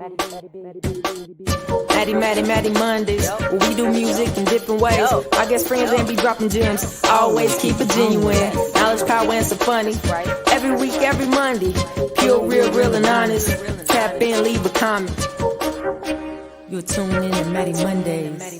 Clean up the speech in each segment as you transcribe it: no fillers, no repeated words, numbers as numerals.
Mattie Mondays, where we do music in different ways. I guess friends ain't be dropping gems. Always keep it genuine. Knowledge, power, and some funny. Every week, every Monday. Pure, real, and honest. Tap in, leave a comment. You're tuning in to Mattie Mondays.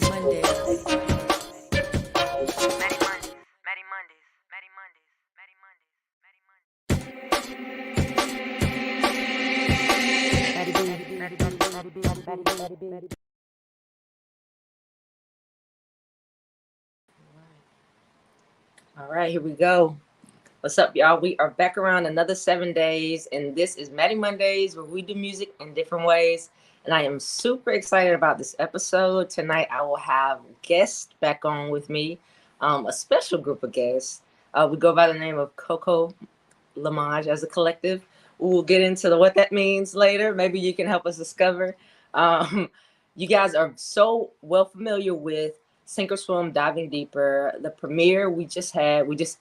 All right, here we go. What's up, y'all? We are back around another 7 days, and this is Mattie Mondays, where we do music in different ways. And I am super excited about this episode. Tonight, I will have guests back on with me, a special group of guests. We go by the name of CoCo LMOJ as a collective. We'll get into what that means later. Maybe you can help us discover. You guys are so well familiar with Sink or Swim, Diving Deeper. The premiere we just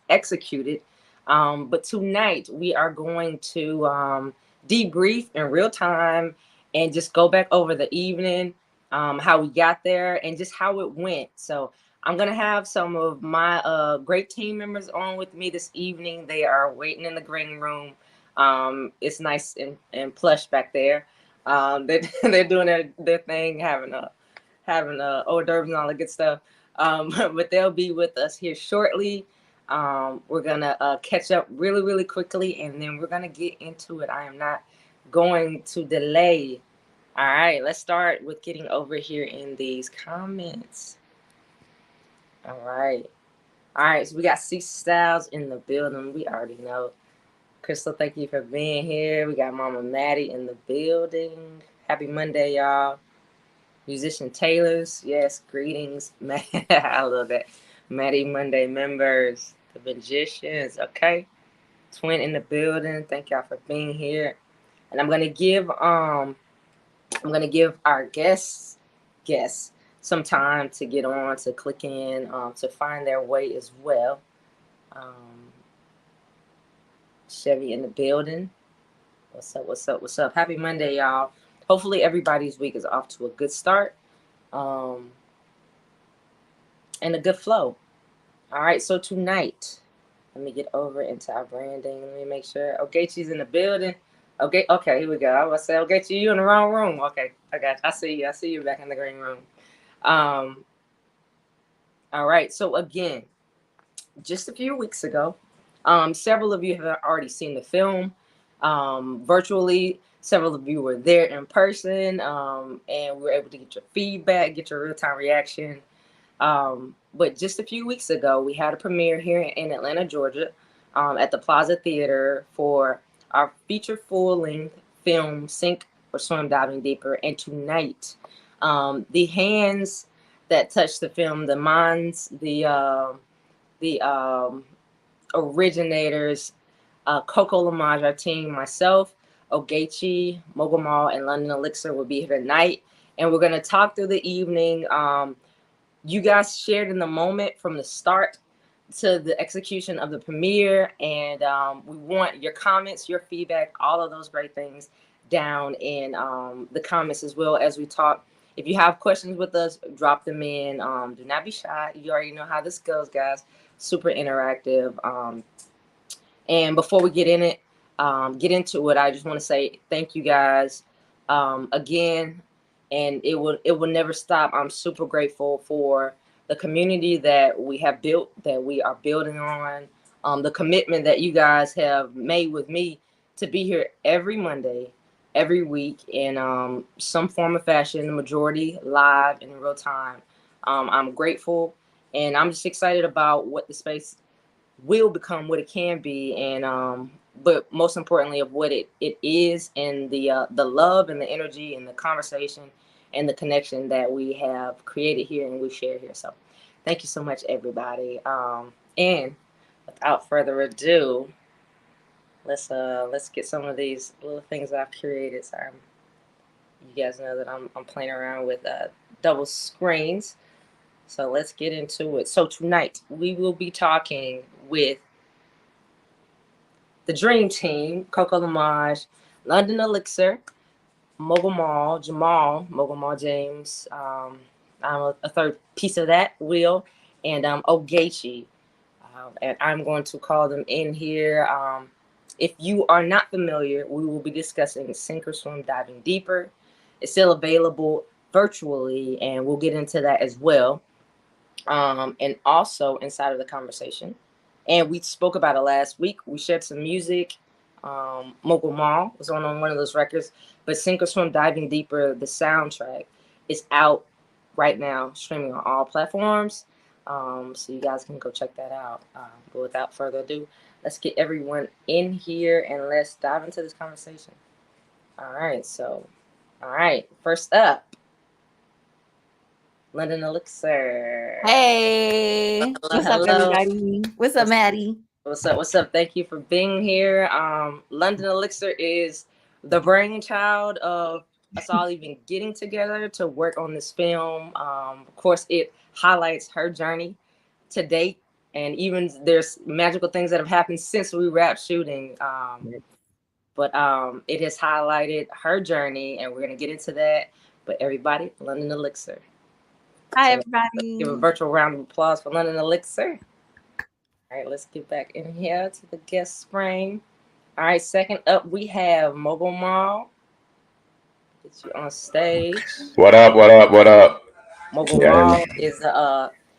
executed. But tonight we are going to debrief in real time and just go back over the evening, how we got there and just how it went. So I'm going to have some of my great team members on with me this evening. They are waiting in the green room. It's nice and plush back there. They're doing their thing, having hors d'oeuvres and all the good stuff. But they'll be with us here shortly. We're gonna catch up really quickly, and then we're gonna get into it. I am not going to delay. All right, let's start with getting over here in these comments. All right, so we got C.Styles in the building. We already know. Crystal, thank you for being here. We got Mama Mattie in the building. Happy Monday, y'all. Musician Tailors, yes, greetings. I love that. Mattie Monday members, the magicians, okay. Twin in the building. Thank y'all for being here. And I'm gonna give our guests some time to get on, to click in, to find their way as well. Chevy in the building. What's up? Happy Monday, y'all. Hopefully everybody's week is off to a good start and a good flow. All right, so tonight, let me get over into our branding. Let me make sure. Ogechi's in the building. Okay, here we go. I was say, Ogechi, you in the wrong room. Okay, I got you. I see you back in the green room. All right, so again, just a few weeks ago, several of you have already seen the film virtually. Several of you were there in person, and we were able to get your feedback, get your real-time reaction. But just a few weeks ago, we had a premiere here in Atlanta, Georgia, at the Plaza Theatre for our feature full-length film, Sink or Swim, Diving Deeper. And tonight, the hands that touched the film, the minds, the originators, CoCo LMOJ, our team, myself, Ogechi, Mogul Mall, and London Elixir will be here tonight. And we're going to talk through the evening. You guys shared in the moment from the start to the execution of the premiere. And we want your comments, your feedback, all of those great things down in the comments as well as we talk. If you have questions with us, drop them in. Do not be shy. You already know how this goes, guys. Super interactive. And before we get into it, I just want to say thank you guys again, and it will never stop. I'm super grateful for the community that we have built, that we are building on, the commitment that you guys have made with me to be here every Monday, every week in some form of fashion, the majority live in real time. I'm grateful, and I'm just excited about what the space will become, what it can be, and but most importantly of what it is, and the love and the energy and the conversation and the connection that we have created here and we share here. So thank you so much, everybody. And without further ado, let's get some of these little things I've curated. Sorry, you guys know that I'm playing around with double screens. So let's get into it. So tonight we will be talking with the Dream Team, CoCo LMOJ, London Elixir, Mogul Mall, Jamal, Mogul Mall James. I'm a third piece of that wheel, and Ogechi. And I'm going to call them in here. If you are not familiar, we will be discussing Sink or Swim Diving Deeper. It's still available virtually, and we'll get into that as well. And also inside of the conversation, and we spoke about it last week. We shared some music. Mogul Mall was on one of those records, but Sink or Swim Diving Deeper, the soundtrack, is out right now, streaming on all platforms. So you guys can go check that out. But without further ado, let's get everyone in here and let's dive into this conversation. All right. First up, London Elixir. Hey, what's up, everybody? What's up, Mattie? What's up? Thank you for being here. London Elixir is the brainchild of us all even getting together to work on this film. Of course, it highlights her journey to date, and even there's magical things that have happened since we wrapped shooting. But it has highlighted her journey, and we're gonna get into that. But everybody, London Elixir. Hi, everybody. Give a virtual round of applause for London Elixir. All right, let's get back in here to the guest frame. All right, second up, we have Mogul Mall. Get you on stage. What up? Mogul Mall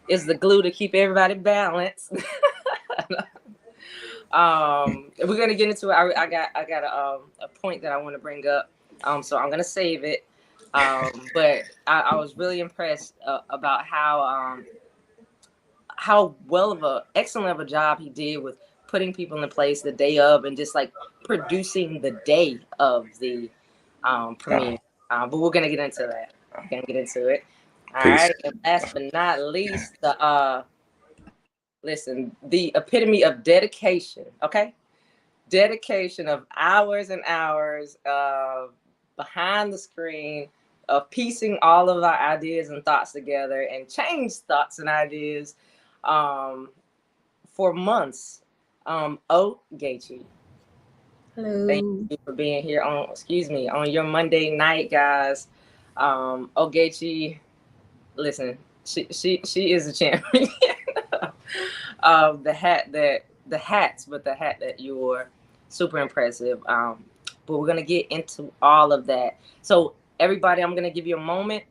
is the glue to keep everybody balanced. We're gonna get into it. I got a point that I want to bring up. So I'm gonna save it. But I was really impressed about how well of a excellent of a job he did with putting people in place the day of and just like producing the day of the premiere. But we're gonna get into that. All right. And last but not least, the epitome of dedication. Okay, dedication of hours and hours of behind the screen, of piecing all of our ideas and thoughts together and change thoughts and ideas for months. Ogechi. Hello. Thank you for being here on your Monday night, guys. Ogechi, listen, she is a champion of the hat that you wore. Super impressive. But we're gonna get into all of that. So everybody, I'm gonna give you a moment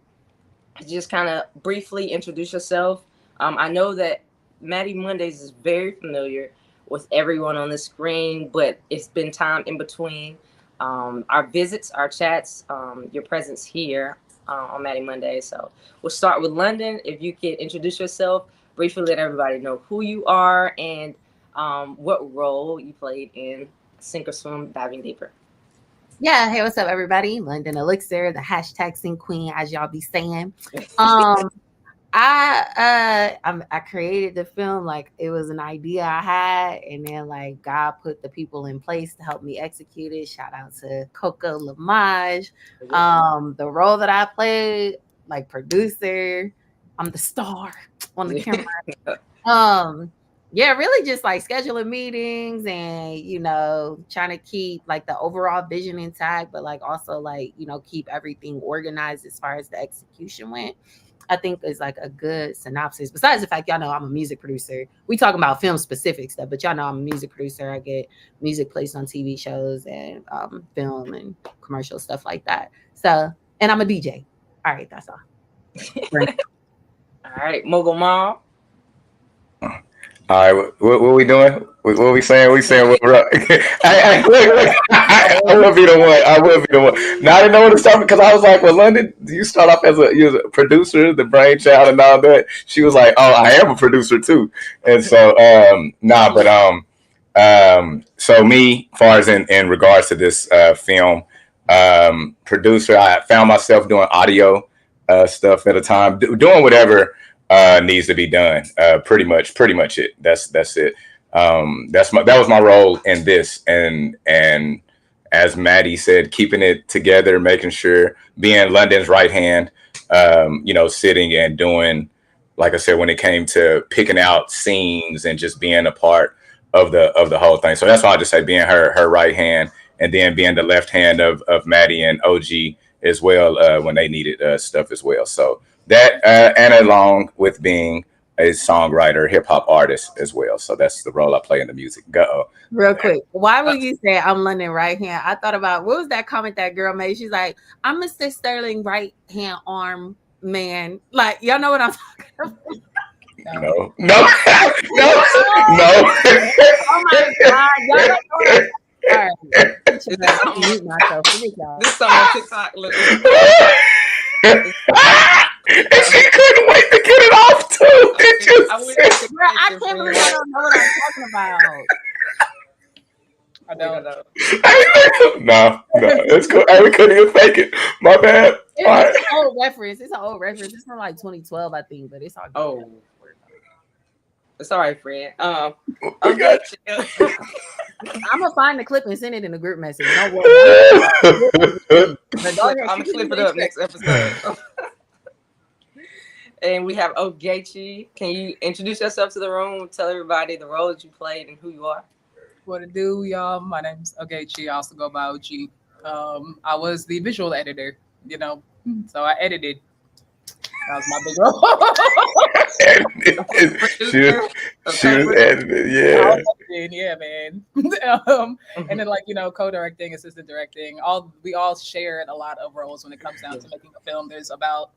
to just kind of briefly introduce yourself. I know that Mattie Mondays is very familiar with everyone on the screen, but it's been time in between our visits, our chats, your presence here on Mattie Mondays. So we'll start with London. If you could introduce yourself, briefly let everybody know who you are and what role you played in Sink or Swim Diving Deeper. Yeah, hey, what's up, everybody? London Elixir, the hashtag Sink Queen, as y'all be saying. I created the film like it was an idea I had, and then like God put the people in place to help me execute it. Shout out to CoCo LMOJ. The role that I played, like producer, I'm the star on the camera. Yeah, really just like scheduling meetings and, trying to keep like the overall vision intact, but like also like, keep everything organized as far as the execution went. I think is like a good synopsis. Besides the fact, y'all know I'm a music producer. We talking about film specific stuff, but y'all know I'm a music producer. I get music placed on TV shows and film and commercial stuff like that. So, and I'm a DJ. All right, that's all. All right, Mogul Mall. All right, what we doing? What we saying? We saying what we're up. I will be the one. Now I didn't know what to start because I was like, well, London, you start off as a producer, the brainchild and all that. She was like, oh, I am a producer too. And so, so me, as far as in regards to this film, producer, I found myself doing audio stuff at a time, doing whatever needs to be done. Pretty much it. That's it. That was my role in this, and as Mattie said, keeping it together, making sure, being London's right hand, sitting and doing, like I said, when it came to picking out scenes and just being a part of the whole thing. So that's why I just say being her right hand and then being the left hand of Mattie and OG as well when they needed stuff as well. So that and along with being a songwriter, hip hop artist as well. So that's the role I play in the music. Go. Real quick, why would you say I'm London right hand? I thought about what was that comment that girl made? She's like, I'm Mr. Sterling right hand arm man. Like, y'all know what I'm talking about? No. No. No. Oh my God. Y'all don't know what I'm talking. All right. Is this I'm mute myself. Forget y'all. This song on TikTok. Look. And she couldn't wait to get it off too. It just, Bro, I can't believe I don't know what I'm talking about. I don't know. No, it's cool. Hey, we couldn't even fake it. My bad. It's an old reference. It's an old reference. It's from like 2012, I think, but it's all good. Oh, it's all right, friend. Okay. I'm gonna find the clip and send it in the group message. No worries. I'm gonna clip it up next episode. And we have Ogechi. Can you introduce yourself to the room? Tell everybody the role that you played and who you are. What it do, y'all? My name's Ogechi. I also go by OG. I was the visual editor, so I edited. That was my big role. she was edited, yeah, man. And then co-directing, assistant directing. We all shared a lot of roles when it comes down to making a film. There's about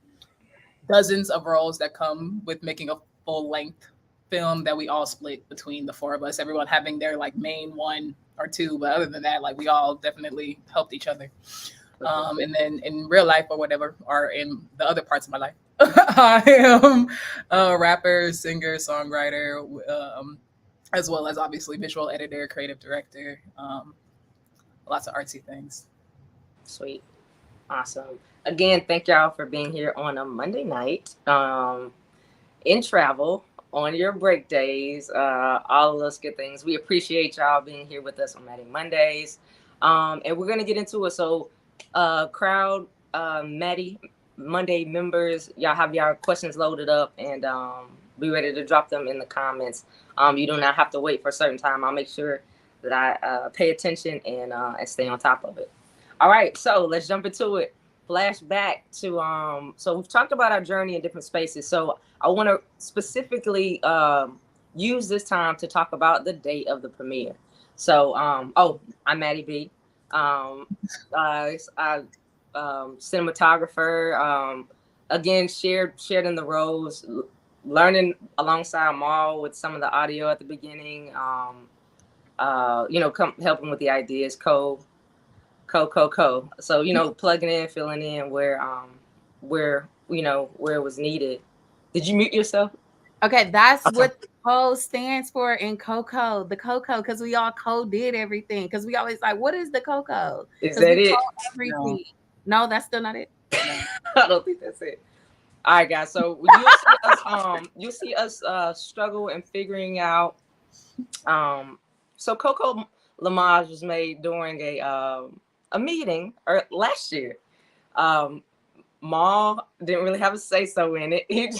dozens of roles that come with making a full length film that we all split between the four of us, everyone having their main one or two, but other than that, we all definitely helped each other. And then in real life or whatever, or in the other parts of my life, I am a rapper, singer, songwriter, as well as obviously visual editor, creative director, lots of artsy things. Sweet. Awesome. Again, thank y'all for being here on a Monday night in travel on your break days, all of those good things. We appreciate y'all being here with us on Mattie Mondays. And we're going to get into it. So crowd, Mattie Monday members, y'all have y'all questions loaded up and be ready to drop them in the comments. You do not have to wait for a certain time. I'll make sure that I pay attention and stay on top of it. All right, so let's jump into it. Flashback to so we've talked about our journey in different spaces. So I want to specifically use this time to talk about the date of the premiere. So I'm Mattie B. Cinematographer. Again, shared in the roles, learning alongside Maul with some of the audio at the beginning. Helping with the ideas, Co. So plugging in, filling in where it was needed. Did you mute yourself? Okay, that's what the CoCo stands for in CoCo. The CoCo, because we all co-did everything. Because we always what is the CoCo? Is that it? No, that's still not it. I don't think that's it. All right, guys. So you'll see us struggle and figuring out. So CoCo LMOJ was made during a meeting last year. Maul didn't really have a say so in it. He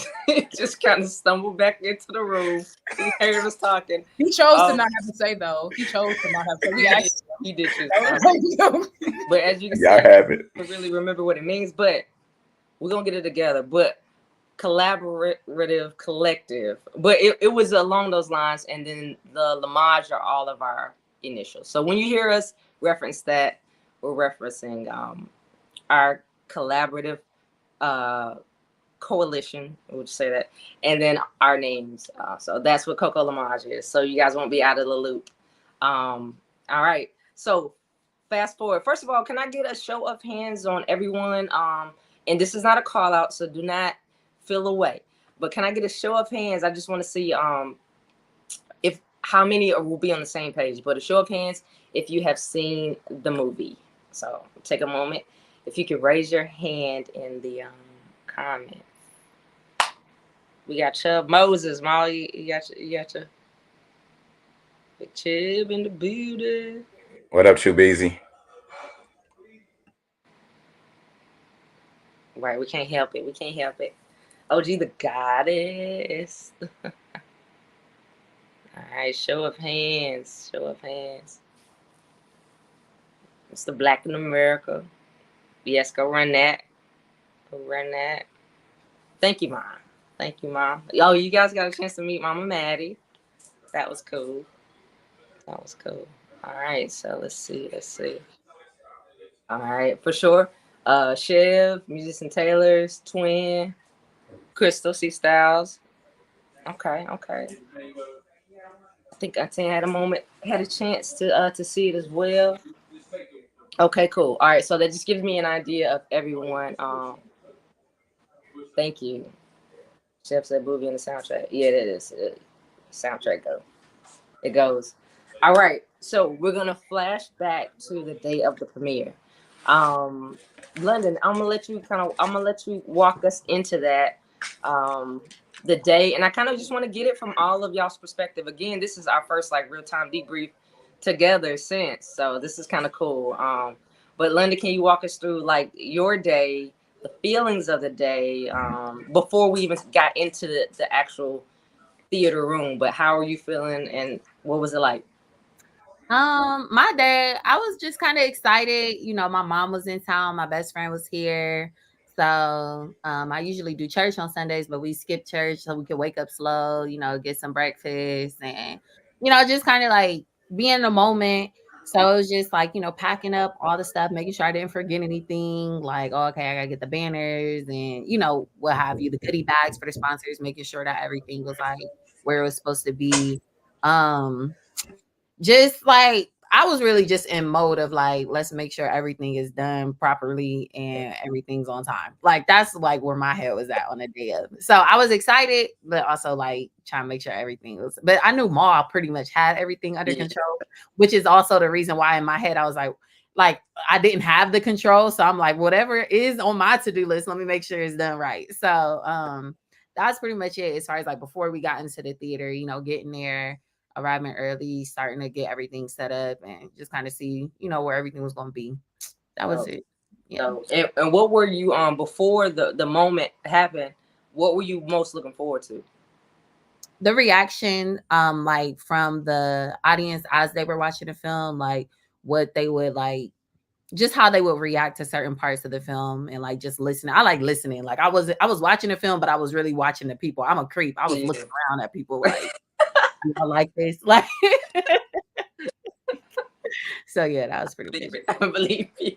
just kind of stumbled back into the room. He heard us talking. He chose to not have to say though. He chose to not have to say. He did choose. But as you can see, have it. I don't really remember what it means, but we're gonna get it together. But collaborative, collective. But it was along those lines, and then the LMOJ are all of our initials. So when you hear us reference that, we're referencing our collaborative coalition, we'll just say that, and then our names. So that's what CoCo LMOJ is. So you guys won't be out of the loop. All right. So fast forward. First of all, can I get a show of hands on everyone? And this is not a call out, so do not feel away. But can I get a show of hands? I just want to see if how many will be on the same page. But a show of hands if you have seen the movie. So take a moment. If you could raise your hand in the comment. We got Chubb Moses, Molly. You got your Big Chib in the building. What up, Chubeezy? Right, we can't help it. OG the goddess. All right, show of hands. It's the Black in America. Yes, go run that. Go run that. Thank you, Mom. Thank you, Mom. Oh, you guys got a chance to meet Mama Mattie. That was cool. That was cool. All right, so let's see. Let's see. All right, for sure. Chev, musician Tailors, Twin, Crystal, C.Styles. Okay, okay. I think Auntie had a chance to see it as well. Okay, cool. All right, so that just gives me an idea of everyone. Thank you. Chef said movie in the soundtrack. Yeah, it is. Soundtrack go. It goes. All right, so we're gonna flash back to the day of the premiere. Um, London, I'm gonna let you walk us into that. Um, the day, and I kind of just want to get it from all of y'all's perspective. Again, this is our first like real time debrief together since, so this is kind of cool. But London, can you walk us through like your day, the feelings of the day, before we even got into the actual theater room? But how are you feeling, and what was it like? My dad, I was just kind of excited. You know, my mom was in town, my best friend was here. So I usually do church on Sundays, but we skip church so we could wake up slow, you know, get some breakfast and, you know, just kind of like be in the moment. So it was just like, you know, packing up all the stuff, making sure I didn't forget anything. Like, oh, okay, I gotta get the banners and, you know, what have you, the goodie bags for the sponsors, making sure that everything was like where it was supposed to be. Just like I was really just in mode of like, let's make sure everything is done properly and everything's on time. Like that's like where my head was at on the day of. So I was excited, but also like trying to make sure everything was. But I knew Ma pretty much had everything under control, which is also the reason why in my head I was like I didn't have the control. So I'm like, whatever is on my to-do list, let me make sure it's done right. So that's pretty much it as far as like before we got into the theater, you know, getting there, arriving early, starting to get everything set up and just kind of see, you know, where everything was going to be. That was it. Yeah. So, and what were you before the moment happened? What were you most looking forward to? The reaction, like from the audience as they were watching the film, like what they would like, just how they would react to certain parts of the film and like just listening. I like listening. Like I was watching the film, but I was really watching the people. I'm a creep. I was looking around at people like, I like this. Like so yeah, that was pretty good. I believe you.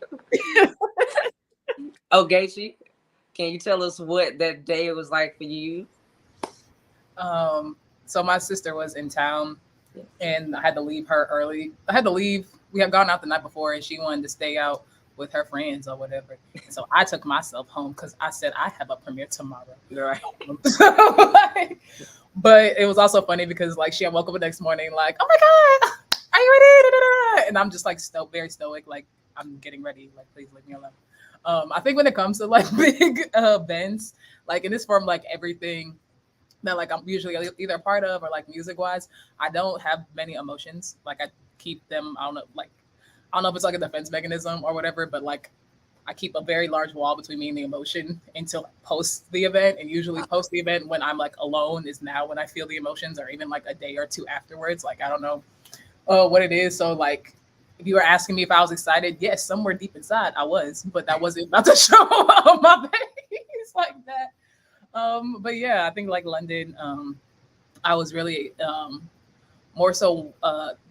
Oh, Gaethje, can you tell us what that day was like for you? So my sister was in town and I had to leave her early. I had to leave. We had gone out the night before and she wanted to stay out with her friends or whatever. So I took myself home because I said I have a premiere tomorrow. Right. But it was also funny because like she had woke up the next morning like, oh my God, are you ready? And I'm just like very stoic, like I'm getting ready, like please leave me alone. I think when it comes to like big events, like in this form, like everything that like I'm usually either a part of or like music wise, I don't have many emotions. Like I keep them, I don't know if it's like a defense mechanism or whatever, but like I keep a very large wall between me and the emotion until post the event. And usually post the event when I'm like alone is now when I feel the emotions, or even like a day or two afterwards. Like I don't know what it is. So like if you were asking me if I was excited, yes, somewhere deep inside I was, but that wasn't about to show on my face like that. But yeah, I think like London, I was really more so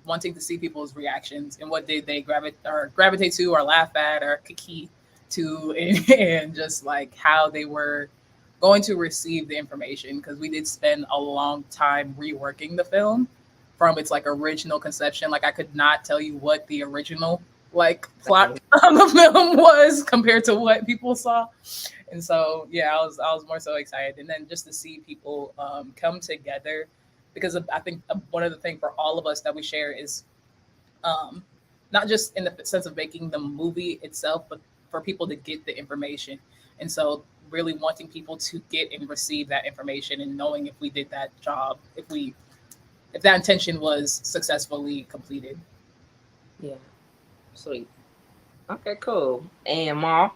wanting to see people's reactions and what did they gravitate to or laugh at or kiki to, and just like how they were going to receive the information, because we did spend a long time reworking the film from its like original conception. Like I could not tell you what the original like plot of the film was compared to what people saw. And so yeah, I was more so excited, and then just to see people come together, because I think one of the things for all of us that we share is not just in the sense of making the movie itself, but for people to get the information. And so really wanting people to get and receive that information, and knowing if we did that job, if that intention was successfully completed. Yeah. Sweet. Okay, cool. And Ma?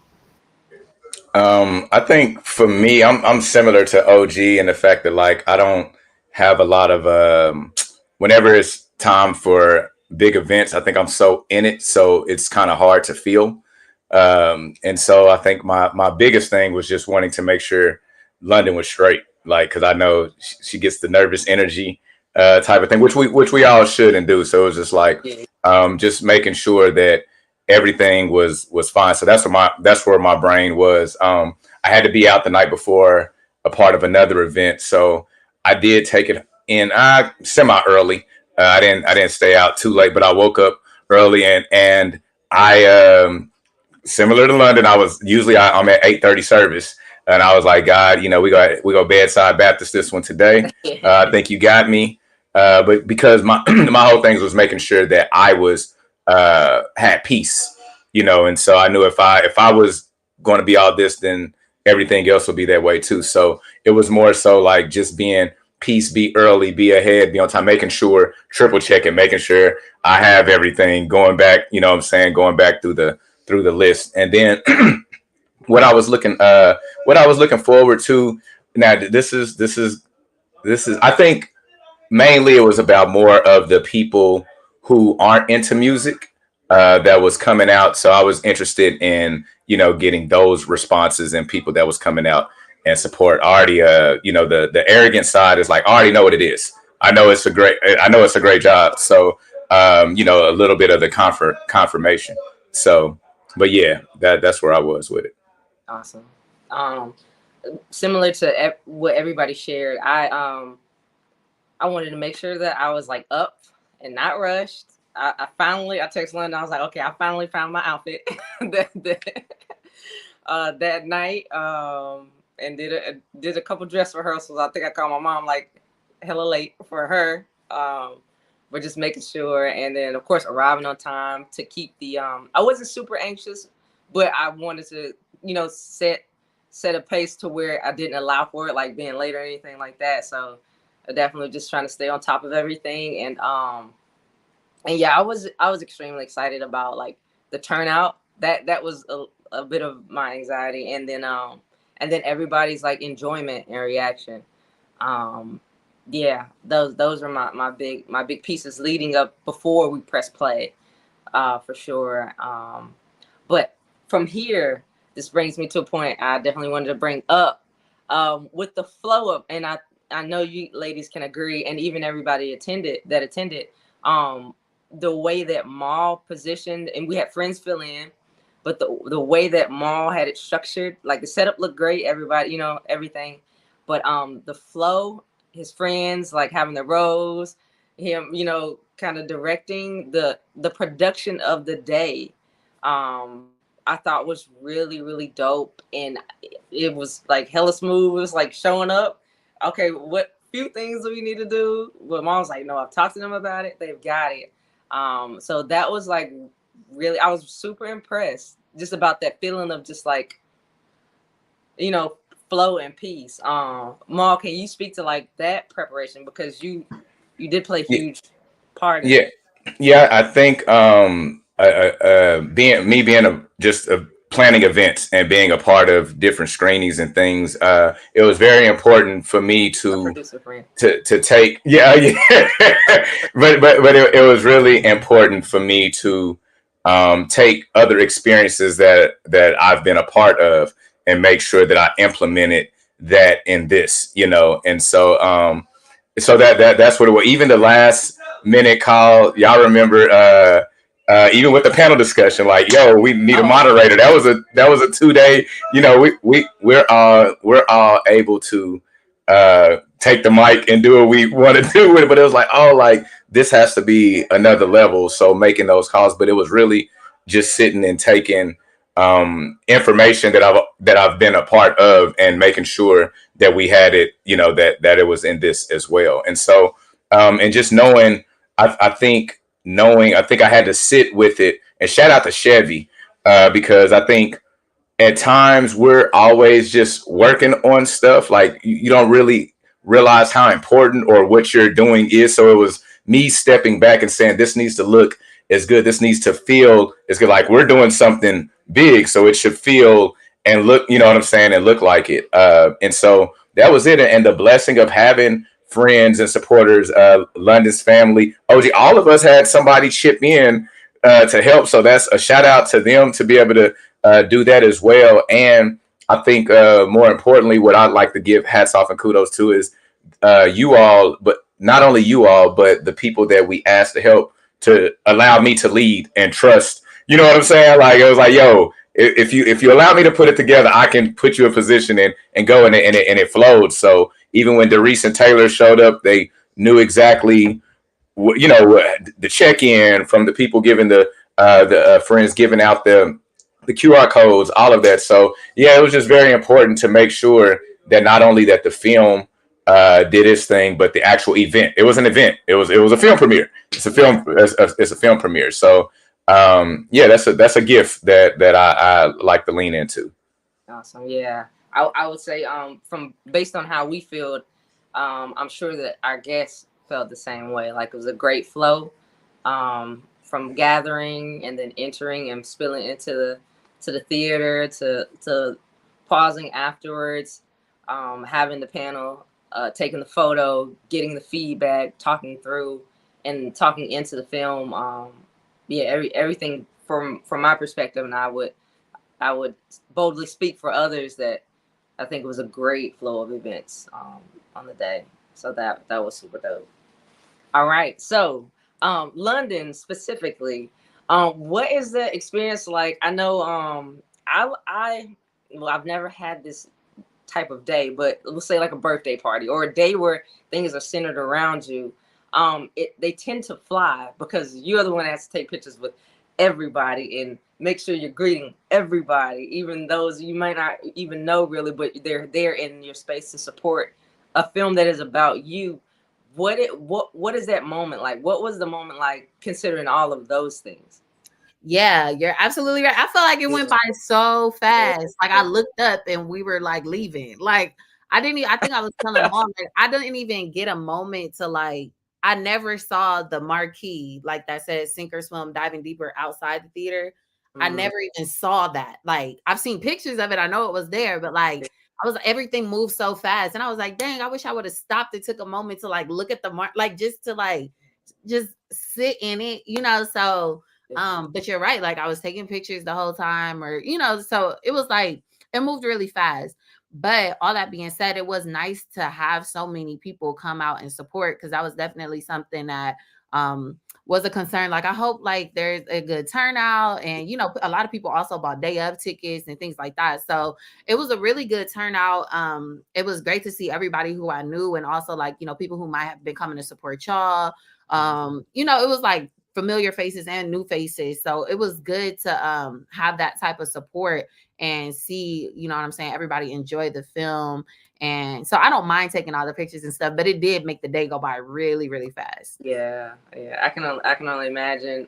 I think for me, I'm similar to OG in the fact that like I don't have a lot of whenever it's time for big events. I think I'm so in it, so it's kind of hard to feel. And so I think my biggest thing was just wanting to make sure London was straight, like because I know she gets the nervous energy type of thing, which we all should and do. So it was just like just making sure that everything was fine. So that's where my brain was. I had to be out the night before a part of another event, so I did take it in semi early. I didn't stay out too late, but I woke up early and I similar to London. I'm at 8:30 service, and I was like, God, we go bedside Baptist this one today. I think you got me, but because my my whole thing was making sure that I was had peace, and so I knew if I was going to be all this, then everything else will be that way too. So it was more so like just being peace, be early, be ahead, be on time, making sure, triple checking, making sure I have everything going back, what I'm saying, going back through the list. And then what I was looking forward to now, this is I think mainly it was about more of the people who aren't into music that was coming out. So I was interested in, getting those responses and people that was coming out and support. I already, the arrogant side is like, I already know what it is. I know it's a great job. So, a little bit of the confirmation. So, but yeah, that's where I was with it. Awesome. Similar to what everybody shared, I wanted to make sure that I was like up and not rushed. I texted London. I was like, okay, I finally found my outfit that night. And did a couple dress rehearsals. I think I called my mom like hella late for her. But just making sure, and then of course arriving on time to keep the. I wasn't super anxious, but I wanted to, set a pace to where I didn't allow for it, like being late or anything like that. So definitely just trying to stay on top of everything, and yeah, I was extremely excited about like the turnout. That was a bit of my anxiety, and then everybody's like enjoyment and reaction. Yeah, those are my big pieces leading up before we press play, for sure. But from here, this brings me to a point I definitely wanted to bring up, with the flow up, and I know you ladies can agree, and even everybody attended, the way that Maul positioned, and we had friends fill in, but the way that Maul had it structured, like the setup looked great, everybody, everything, but the flow, his friends like having the rows, him, kind of directing the production of the day, I thought was really, really dope, and it was like hella smooth. It was like showing up. Okay, what few things do we need to do? But Mom was like, no, I've talked to them about it. They've got it. So that was like really, I was super impressed just about that feeling of just like, flow and peace. Maul, can you speak to like that preparation, because you did play a huge part in it. Yeah, I think being planning events and being a part of different screenings and things, it was very important for me to take but it was really important for me to take other experiences that I've been a part of and make sure that I implemented that in this, and so so that's what it was. Even the last minute call, y'all remember, even with the panel discussion, like, yo, we need a moderator. That was a 2-day, we're all able to take the mic and do what we want to do with it. But it was like, oh, like this has to be another level. So making those calls, but it was really just sitting and taking information that I've been a part of and making sure that we had it, that it was in this as well. And so and just knowing, I think I had to sit with it, and shout out to Chevy, because I think at times we're always just working on stuff. Like you don't really realize how important or what you're doing is. So it was me stepping back and saying, this needs to look as good. This needs to feel as good. Like we're doing something big, so it should feel and look, and look like it. And so that was it. And the blessing of having friends and supporters, London's family, OG, all of us had somebody chip in to help. So that's a shout out to them to be able to do that as well. And I think more importantly, what I'd like to give hats off and kudos to is you all, but not only you all, but the people that we asked to help to allow me to lead and trust. You know what I'm saying? Like, it was like, yo, if you allow me to put it together, I can put you in position and go, and it flowed. So even when Doris and Taylor showed up, they knew exactly the check-in from the people giving the friends giving out the QR codes, all of that. So yeah, it was just very important to make sure that not only that the film did its thing, but the actual event. It was an event. It was a film premiere. It's a film. It's a film premiere. So yeah, that's a gift that I like to lean into. Awesome. Yeah, I would say from based on how we feel, I'm sure that our guests felt the same way. Like, it was a great flow from gathering and then entering and spilling into the theater to pausing afterwards, having the panel, taking the photo, getting the feedback, talking through and talking into the film. Yeah, everything from my perspective, and I would boldly speak for others that I think it was a great flow of events on the day. So that was super dope. All right, so London specifically, what is the experience like? I know I've never had this type of day, but let's say like a birthday party or a day where things are centered around you. They tend to fly because you're the one that has to take pictures with everybody and make sure you're greeting everybody, even those you might not even know really, but they're there in your space to support a film that is about you. What is that moment like? What was the moment like, considering all of those things? Yeah, you're absolutely right. I feel like it went by so fast. Like, I looked up and we were like leaving. Like, I think I was telling mom, like, I didn't even get a moment to like, I never saw the marquee like that said sink or swim, diving deeper outside the theater. I never even saw that. Like, I've seen pictures of it. I know it was there, but like, everything moved so fast. And I was like, dang, I wish I would have stopped and took a moment to like look at the mark, like just to like just sit in it, so but you're right, like I was taking pictures the whole time, or so it was like it moved really fast. But all that being said, it was nice to have so many people come out and support, because that was definitely something that was a concern. Like, I hope like there's a good turnout, and a lot of people also bought day of tickets and things like that. So it was a really good turnout. It was great to see everybody who I knew, and also like people who might have been coming to support y'all. It was like familiar faces and new faces. So it was good to have that type of support and see, what I'm saying, everybody enjoy the film. And so I don't mind taking all the pictures and stuff, but it did make the day go by really, really fast. Yeah. I can only imagine.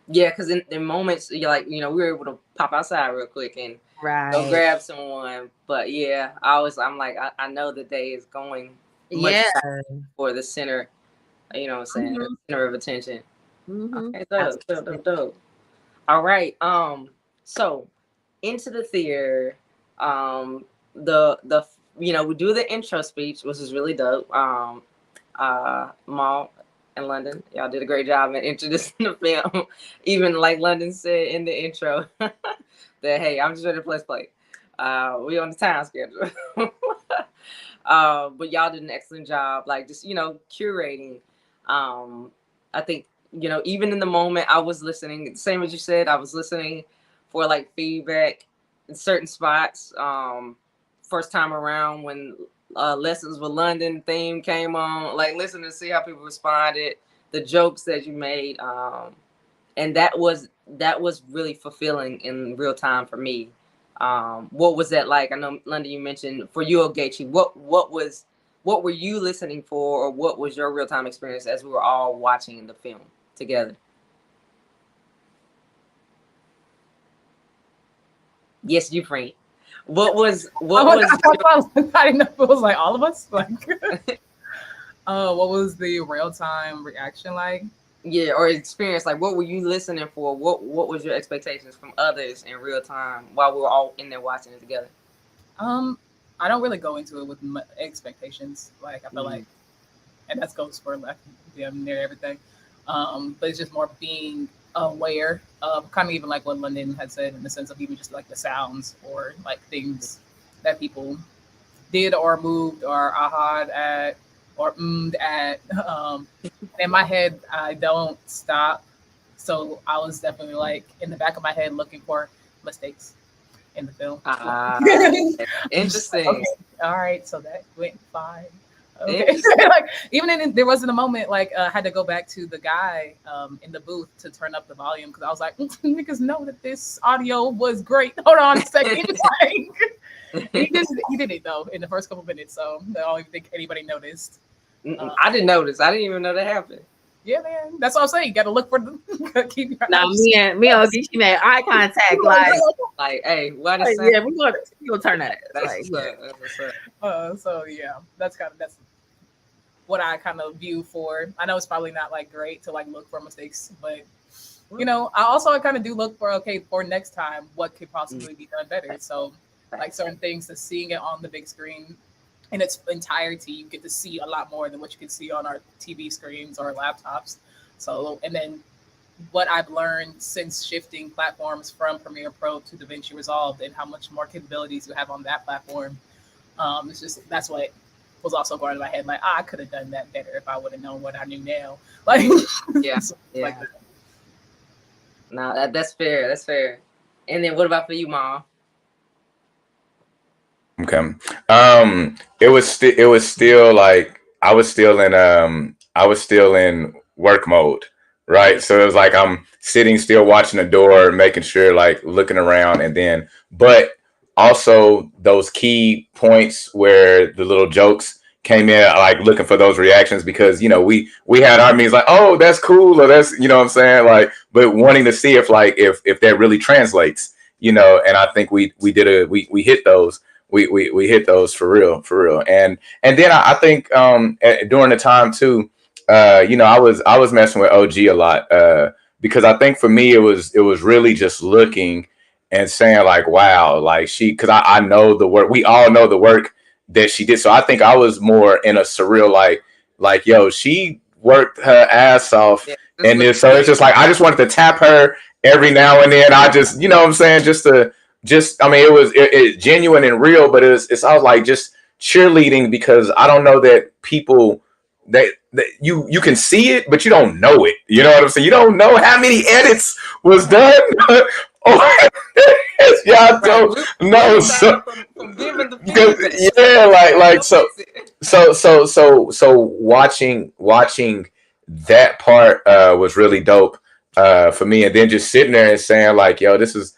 Yeah, because in moments you're like, we were able to pop outside real quick and go grab someone. But yeah, I'm like, I know the day is going much for the center. You know what I'm saying? The center of attention. Okay, dope. All right. So into the theater, the we do the intro speech, which is really dope. Maul and London, y'all did a great job in introducing the film. Even like London said in the intro, that hey, I'm just ready to play. We on the time schedule. But y'all did an excellent job, like just curating. I think even in the moment I was listening, same as you said, I was listening for like feedback in certain spots. First time around when Lessons with London theme came on, like listen to see how people responded, the jokes that you made, and that was really fulfilling in real time for me. What was that like? I know London, you mentioned for you, Ogechi, what were you listening for, or what was your real time experience as we were all watching the film together? Yes, you, Frank. What was I didn't know if it was like all of us. Like, what was the real time reaction like? Yeah, or experience, like what were you listening for? What was your expectations from others in real time while we were all in there watching it together? I don't really go into it with expectations. Like I feel like, and that goes for like damn near everything. But it's just more being aware of kind of even like what London had said in the sense of even just like the sounds or like things that people did or moved or aha'd at or at. In my head, I don't stop. So I was definitely like in the back of my head looking for mistakes in the film. Interesting. Okay, all right, so that went fine. Okay, like even there wasn't a moment like I had to go back to the guy in the booth to turn up the volume because I was like, niggas know that this audio was great. Hold on a second. Like, he did it though in the first couple minutes, so I don't even think anybody noticed. I didn't notice. I didn't even know that happened. Yeah, man, that's what I'm saying. You got to look for the keep your No, eyes. me and she made eye contact. Like, hey, what like is yeah, we gonna turn that. That's Like, what's up. That's what's up. So yeah, that's what I kind of view for. I know it's probably not like great to like look for mistakes, but you know, I kind of do look for for next time what could possibly be done better. So like certain things, to seeing it on the big screen in its entirety, you get to see a lot more than what you can see on our TV screens or laptops. So and then what I've learned since shifting platforms from Premiere Pro to DaVinci Resolve and how much more capabilities you have on that platform. It's just that's what was also going in my head. Like, I could have done that better if I would have known what I knew now. Like, yeah. Like that. No, that's fair. That's fair. And then what about for you, Mom? Okay. It was still like I was still in work mode, right? So it was like I'm sitting still watching the door, making sure, like looking around, and then but also those key points where the little jokes came in, like looking for those reactions because we had our means like, oh, that's cool, or that's what I'm saying, like, but wanting to see if that really translates, and I think we hit those. We hit those for real, and then I think during the time too, I was messing with OG a lot because I think for me it was really just looking and saying like, wow, like because I know the work, we all know the work that she did, so I think I was more in a surreal like yo, she worked her ass off, and then so it's just like I just wanted to tap her every now and then. I just what I'm saying, I mean, it was genuine and real, but it's all like just cheerleading because I don't know that people that you can see it, but you don't know it. You know what I'm saying? You don't know how many edits was done. Yeah, I don't know. So watching that part was really dope for me, and then just sitting there and saying like, yo, this is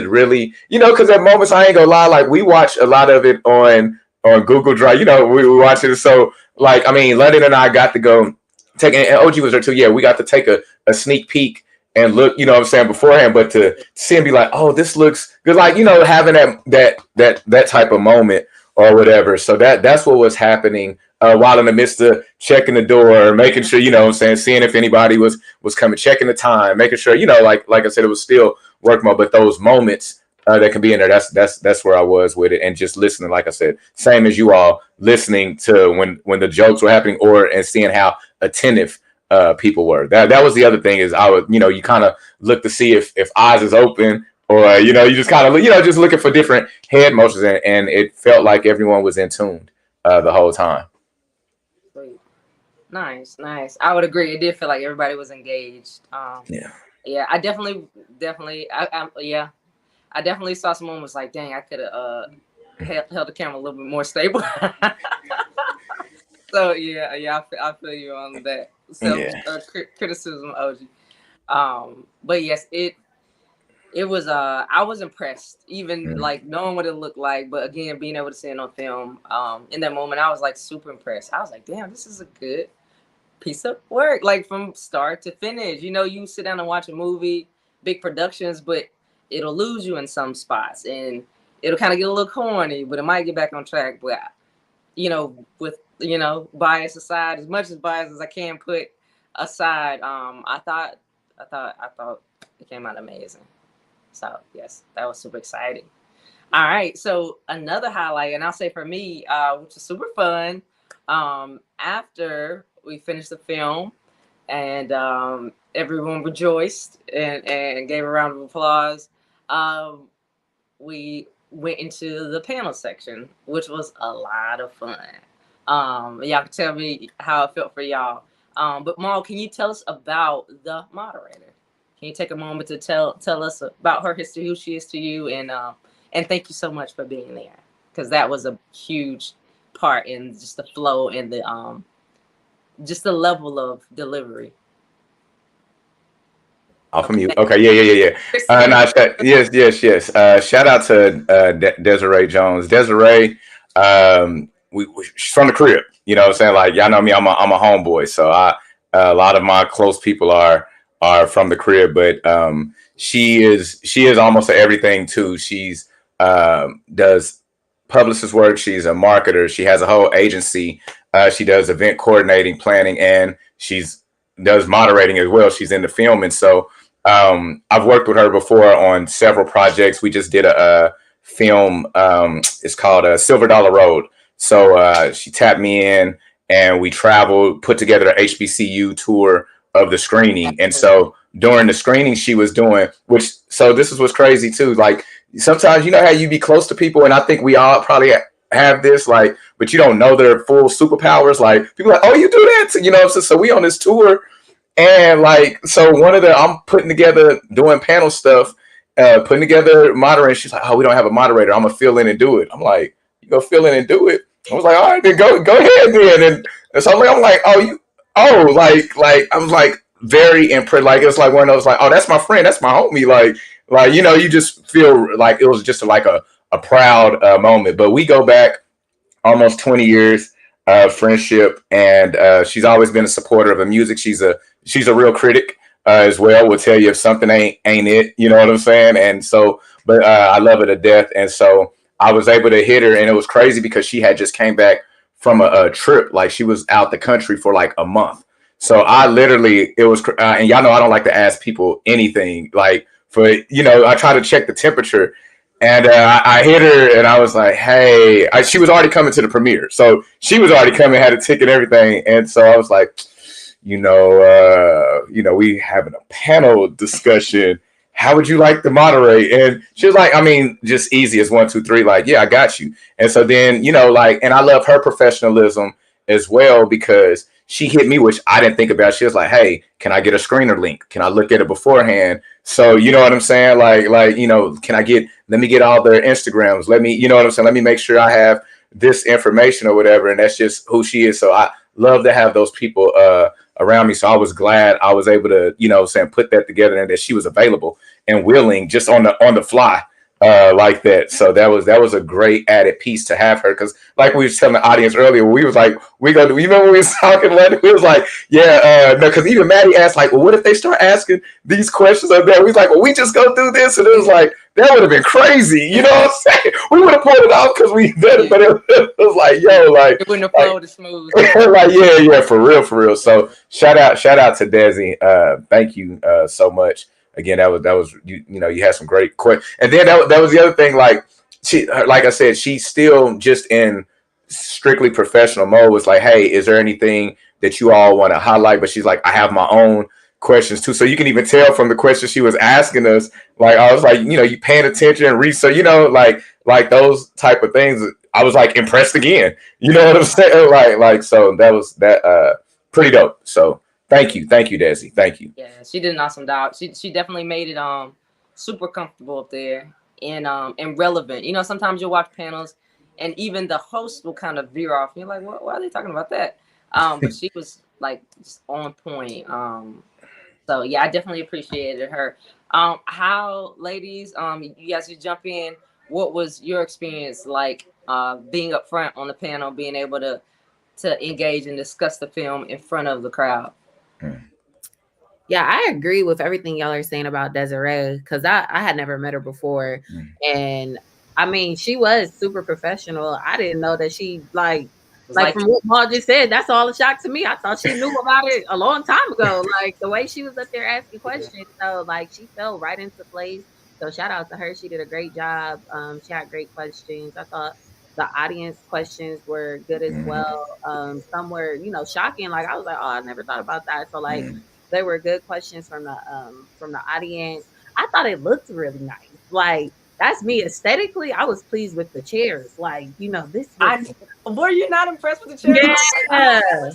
really, because at moments I ain't gonna lie, like we watch a lot of it on Google Drive. We watch it. So like, I mean, London and I got to go take, and OG was there too. Yeah, we got to take a sneak peek and look, what I'm saying, beforehand. But to see and be like, oh, this looks good, like having that type of moment or whatever. So that's what was happening while in the midst of checking the door, making sure, what I'm saying, seeing if anybody was coming, checking the time, making sure, like I said, it was still work mode, but those moments that can be in there, that's where I was with it, and just listening, like I said, same as you all, listening to when the jokes were happening, and seeing how attentive people were. That was the other thing, is I would, you kind of look to see if eyes is open, or you just kind of just looking for different head motions, and it felt like everyone was in tune the whole time. Nice. I would agree. It did feel like everybody was engaged. Yeah, I definitely, I definitely saw some moments like, dang, I could have held the camera a little bit more stable. So I feel you on that. Criticism, OG. But yes, it was. I was impressed, even like knowing what it looked like. But again, being able to see it on film, in that moment, I was like super impressed. I was like, damn, this is a good piece of work, like from start to finish. You sit down and watch a movie, big productions, but it'll lose you in some spots, and it'll kind of get a little corny, but it might get back on track. But with bias aside, as much as bias as I can put aside, I thought it came out amazing. So yes, that was super exciting. All right. So another highlight, and I'll say for me, which is super fun. After we finished the film, and everyone rejoiced and gave a round of applause. We went into the panel section, which was a lot of fun. Y'all can tell me how it felt for y'all. But Maul, can you tell us about the moderator? Can you take a moment to tell us about her history, who she is to you, and thank you so much for being there, because that was a huge part in just the flow and the just the level of delivery. Off of mute. Okay, yeah. Yes. Shout out to Desiree Jones. Desiree, she's from the crib. You know what I'm saying? Like, y'all know me, I'm a homeboy. So a lot of my close people are from the crib, but she is almost everything too. She's does publicist work. She's a marketer. She has a whole agency. She does event coordinating, planning, and she's does moderating as well. She's in the film, and so I've worked with her before on several projects. We just did a film. It's called Silver Dollar Road. So she tapped me in, and we traveled, put together an HBCU tour of the screening. And so during the screening, she was doing, so this is what's crazy too. Like, sometimes, you know how you be close to people, and I think we all probably have this, like, but you don't know their full superpowers. Like, people are like, oh, you do that, you know. So we on this tour. And like, so I'm putting together, doing panel stuff, putting together moderating. She's like, oh, we don't have a moderator. I'm gonna fill in and do it. I'm like, you go fill in and do it. I was like, all right, then go ahead then. And so I'm like, like I was like very impressed. Like, it's like one of those, like, oh, that's my friend, that's my homie. Like, you know, you just feel like it was just like a proud moment. But we go back almost 20 years friendship, and she's always been a supporter of the music. She's a real critic as well. Will tell you if something ain't it. You know what I'm saying? And so, but I love her to death. And so I was able to hit her, and it was crazy because she had just came back from a trip. Like, she was out the country for like a month. So I literally, it was, and y'all know I don't like to ask people anything. Like, for, you know, I try to check the temperature. And I hit her, and I was like, hey, she was already coming to the premiere. So she was already coming, had a ticket and everything. And so I was like, we having a panel discussion. How would you like to moderate? And she was like, I mean, just easy as 1, 2, 3. Like, yeah, I got you. And so then, you know, like, and I love her professionalism as well, because she hit me, which I didn't think about. She was like, hey, can I get a screener link? Can I look at it beforehand? So, you know what I'm saying? Like, you know, let me get all their Instagrams. You know what I'm saying? Let me make sure I have this information or whatever. And that's just who she is. So I love to have those people around me. So I was glad I was able to, you know, put that together, and that she was available and willing just on the fly. Like that. So that was a great added piece to have her, because like we was telling the audience earlier, we was like, you remember when we was talking, we was like, yeah, no, because even Mattie asked, like, well, what if they start asking these questions of that? We was like, well, we just go through this, and it was like, that would have been crazy, you know what I'm saying? We would have pulled it off because we did it, but it was like, yo, like, it wouldn't have flowed as smooth. Like, yeah, for real. So shout out to Desi. Thank you so much. Again, that was you know, you had some great questions. And then that was the other thing. Like, like I said, she's still just in strictly professional mode. Was like, hey, is there anything that you all want to highlight? But she's like, I have my own questions too. So you can even tell from the questions she was asking us. Like, I was like, you know, you paying attention and research. You know, like those type of things. I was like impressed again. You know what I'm saying? Like so that was pretty dope. So. Thank you, Desi. Thank you. Yeah, she did an awesome job. She definitely made it super comfortable up there and relevant. You know, sometimes you'll watch panels and even the host will kind of veer off. You're like, why are they talking about that? But she was like just on point. So yeah, I definitely appreciated her. How, ladies, you guys just jump in. What was your experience like being up front on the panel, being able to engage and discuss the film in front of the crowd? Yeah, I agree with everything y'all are saying about Desiree, because I had never met her before. And I mean, she was super professional. I didn't know that she like from what Maul just said, that's all a shock to me. I thought she knew about it a long time ago. Like the way she was up there asking questions. So like she fell right into place. So shout out to her. She did a great job. She had great questions. I thought the audience questions were good as well. Some were, shocking. Like I was like, oh, I never thought about that. So like they were good questions from the audience. I thought it looked really nice. Like that's me aesthetically. I was pleased with the chairs. Like, this were you not impressed with the chairs? Yeah.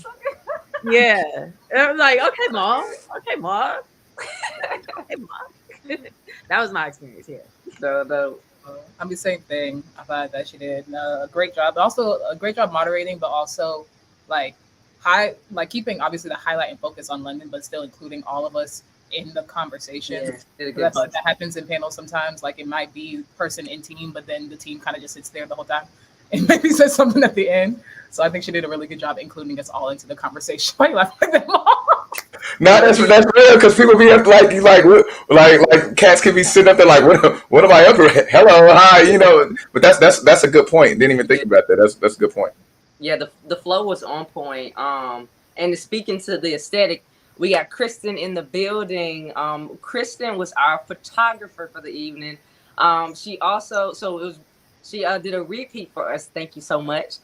Yeah. And I was like, okay, mom. Okay, mom. Okay, mom. That was my experience here. No. I mean, same thing. I thought that she did a great job, but also a great job moderating, but also like keeping obviously the highlight and focus on London, but still including all of us in the conversation. Yeah, that's like that happens in panels sometimes. Like it might be person in team, but then the team kind of just sits there the whole time and maybe says something at the end. So I think she did a really good job including us all into the conversation. Why you laughing like that, Mom? No, that's real because people be up like cats could be sitting up there like what am I up for? Hello, hi, but that's a good point. Didn't even think about that. That's a good point. Yeah, the flow was on point. And speaking to the aesthetic, we got Kristen in the building. Kristen was our photographer for the evening. She also she did a repeat for us. Thank you so much.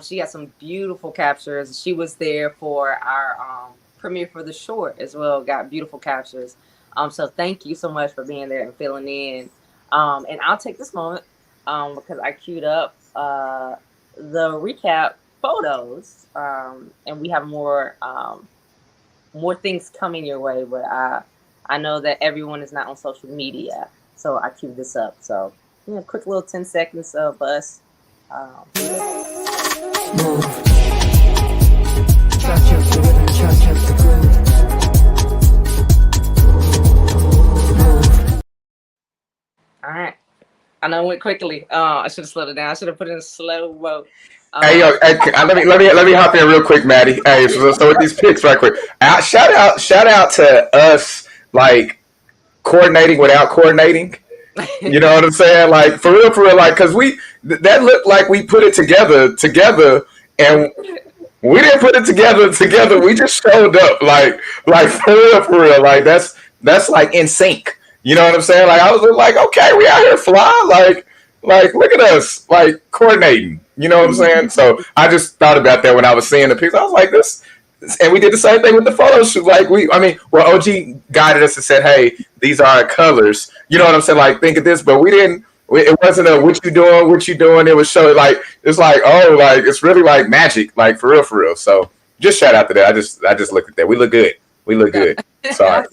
She got some beautiful captures. She was there for our premiere for the short as well. Got beautiful captures. So thank you so much for being there and filling in. And I'll take this moment because I queued up the recap photos, and we have more things coming your way. But I know that everyone is not on social media, so I queued this up. So quick little 10 seconds of us. Move. Chop the rhythm, chop the groove. Move. All right. I know it went quickly. I should have slowed it down. I should have put it in slow mo. Hey, let me hop in real quick, Mattie. Hey, so with these pics, right quick. Shout out to us, like coordinating without coordinating. You know what I'm saying? Like for real, like because that looked like we put it together, and we didn't put it together. We just showed up, like for real. Like that's like in sync. You know what I'm saying? Like I was like, okay, we out here fly, like look at us, like coordinating. You know what I'm saying? So I just thought about that when I was seeing the pics. I was like, this, and we did the same thing with the photo shoot. Like OG guided us and said, hey, these are our colors. You know what I'm saying? Like think of this, but we didn't. It wasn't a what you doing. It was showing like it's like it's really like magic, like for real. So just shout out to that. I just looked at that. We look good. Sorry.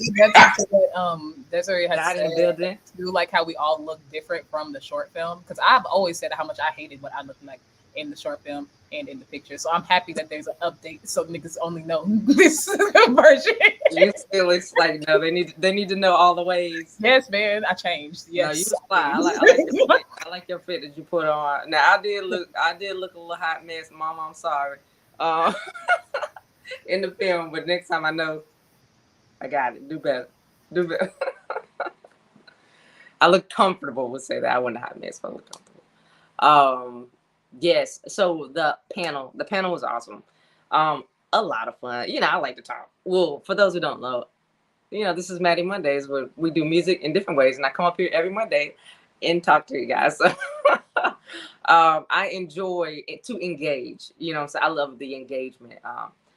Desiree has said to like how we all look different from the short film, because I've always said how much I hated what I looked like in the short film and in the picture. So I'm happy that there's an update so niggas only know this version. You still like no, they need to know all the ways. Yes, man, I changed. Yes, no, I like your fit that you put on. Now I did look a little hot mess, Mama. I'm sorry. In the film, but next time I know I got it. Do better. I look comfortable. We'll say that. I wasn't a hot mess, but I look comfortable. Yes. So the panel was awesome. A lot of fun. I like to talk. Well, for those who don't know, this is Mattie Mondays where we do music in different ways, and I come up here every Monday and talk to you guys. So I enjoy it to engage. So I love the engagement.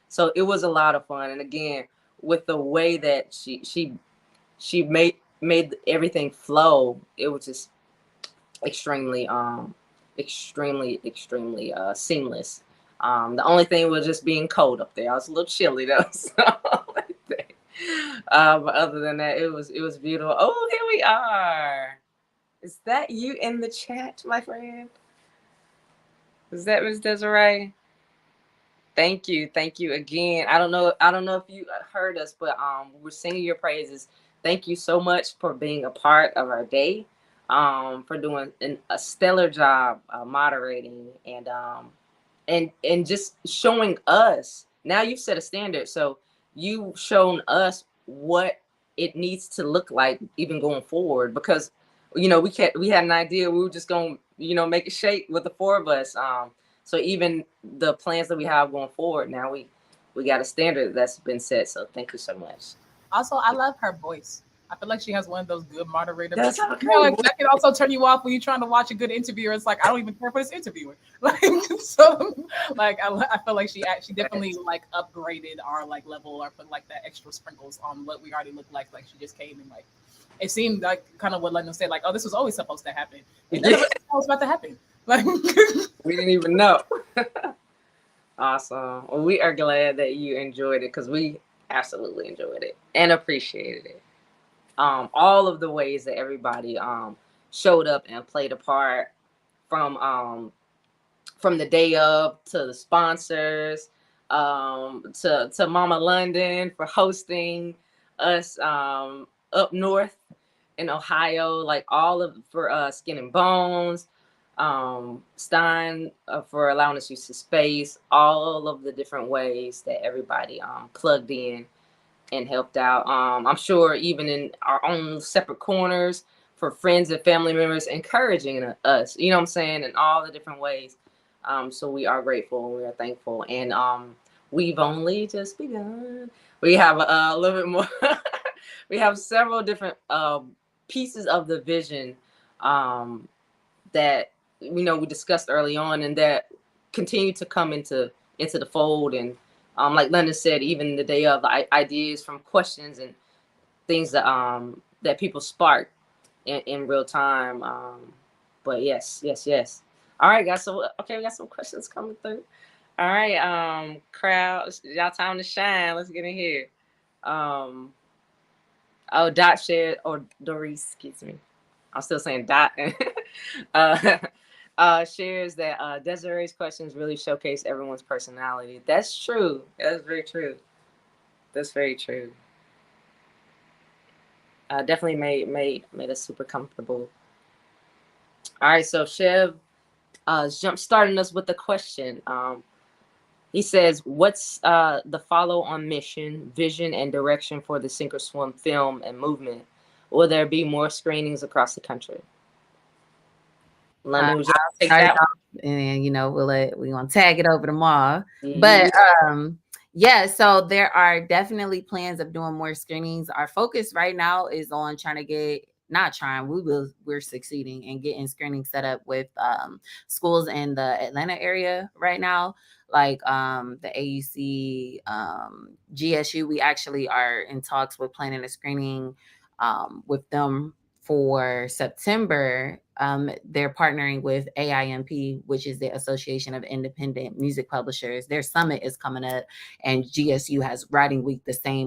So it was a lot of fun, and again, with the way that she made everything flow, it was just extremely seamless. The only thing was just being cold up there. I was a little chilly though. But other than that, it was beautiful. Oh, here we are. Is that you in the chat, my friend? Is that Ms. Desiree? Thank you again. I don't know if you heard us, but we're singing your praises. Thank you so much for being a part of our day, for doing a stellar job moderating and just showing us. Now you've set a standard, so you've shown us what it needs to look like even going forward. Because we had an idea, we were just going make it shake with the four of us. So even the plans that we have going forward, now we got a standard that's been set. So thank you so much. Also, I love her voice. I feel like she has one of those good moderator. That's You okay. know, like, that can also turn you off when you're trying to watch a good interviewer. It's like I don't even care for this interviewer. Like so, like I feel like she definitely like upgraded our like level or put like that extra sprinkles on what we already looked like. Like she just came and like it seemed like kind of what London said. Like, oh, this was always supposed to happen. We never knew what was about to happen. Like We didn't even know. Awesome. Well, we are glad that you enjoyed it because we absolutely enjoyed it and appreciated it. All of the ways that everybody showed up and played a part from the day of to the sponsors, to Mama London for hosting us up north in Ohio, like all of for Skin and Bones, Stein for allowing us to use his space, all of the different ways that everybody plugged in and helped out. I'm sure even in our own separate corners for friends and family members encouraging us, you know what I'm saying, in all the different ways. So we are grateful and we are thankful. And we've only just begun. We have a little bit more. We have several different pieces of the vision that we discussed early on and that continue to come into the fold. And like London said, even the day of, the ideas from questions and things that that people spark in real time. But yes. All right, guys. So okay, we got some questions coming through. All right, crowd, y'all time to shine. Let's get in here. Dot shared, or Doris, excuse me. I'm still saying Dot. Shares that Desiree's questions really showcase everyone's personality. That's true. That's very true. That's very true. Definitely made us super comfortable. All right, so Chev jump starting us with a question. He says, what's the follow-on mission, vision, and direction for the Sink or Swim film and movement? Will there be more screenings across the country? London, would you take that one? And then we gonna tag it over tomorrow. But yeah, so there are definitely plans of doing more screenings. Our focus right now is on we're succeeding in getting screenings set up with schools in the Atlanta area right now, like the AUC, GSU. We actually are in talks with planning a screening with them for September. They're partnering with AIMP, which is the Association of Independent Music Publishers. Their summit is coming up, and GSU has Writing Week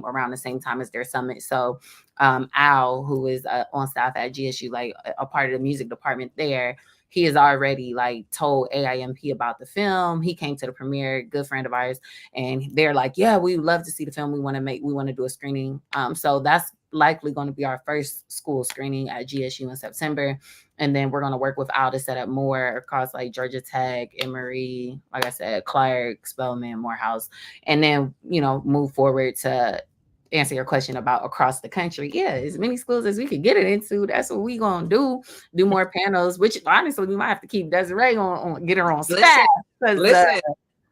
around the same time as their summit. So Al, who is on staff at GSU, like a part of the music department there, he has already like told AIMP about the film. He came to the premiere, good friend of ours, and they're like, yeah, we would love to see the film. We want to do a screening. So that's likely going to be our first school screening at GSU in September. And then we're going to work with Al to set up more across like Georgia Tech, Emory, like I said, Clark, Spelman, Morehouse, and then, move forward to answer your question about across the country. Yeah, as many schools as we could get it into. That's what we going to do more panels, which honestly, we might have to keep Desiree on get her on staff. Listen.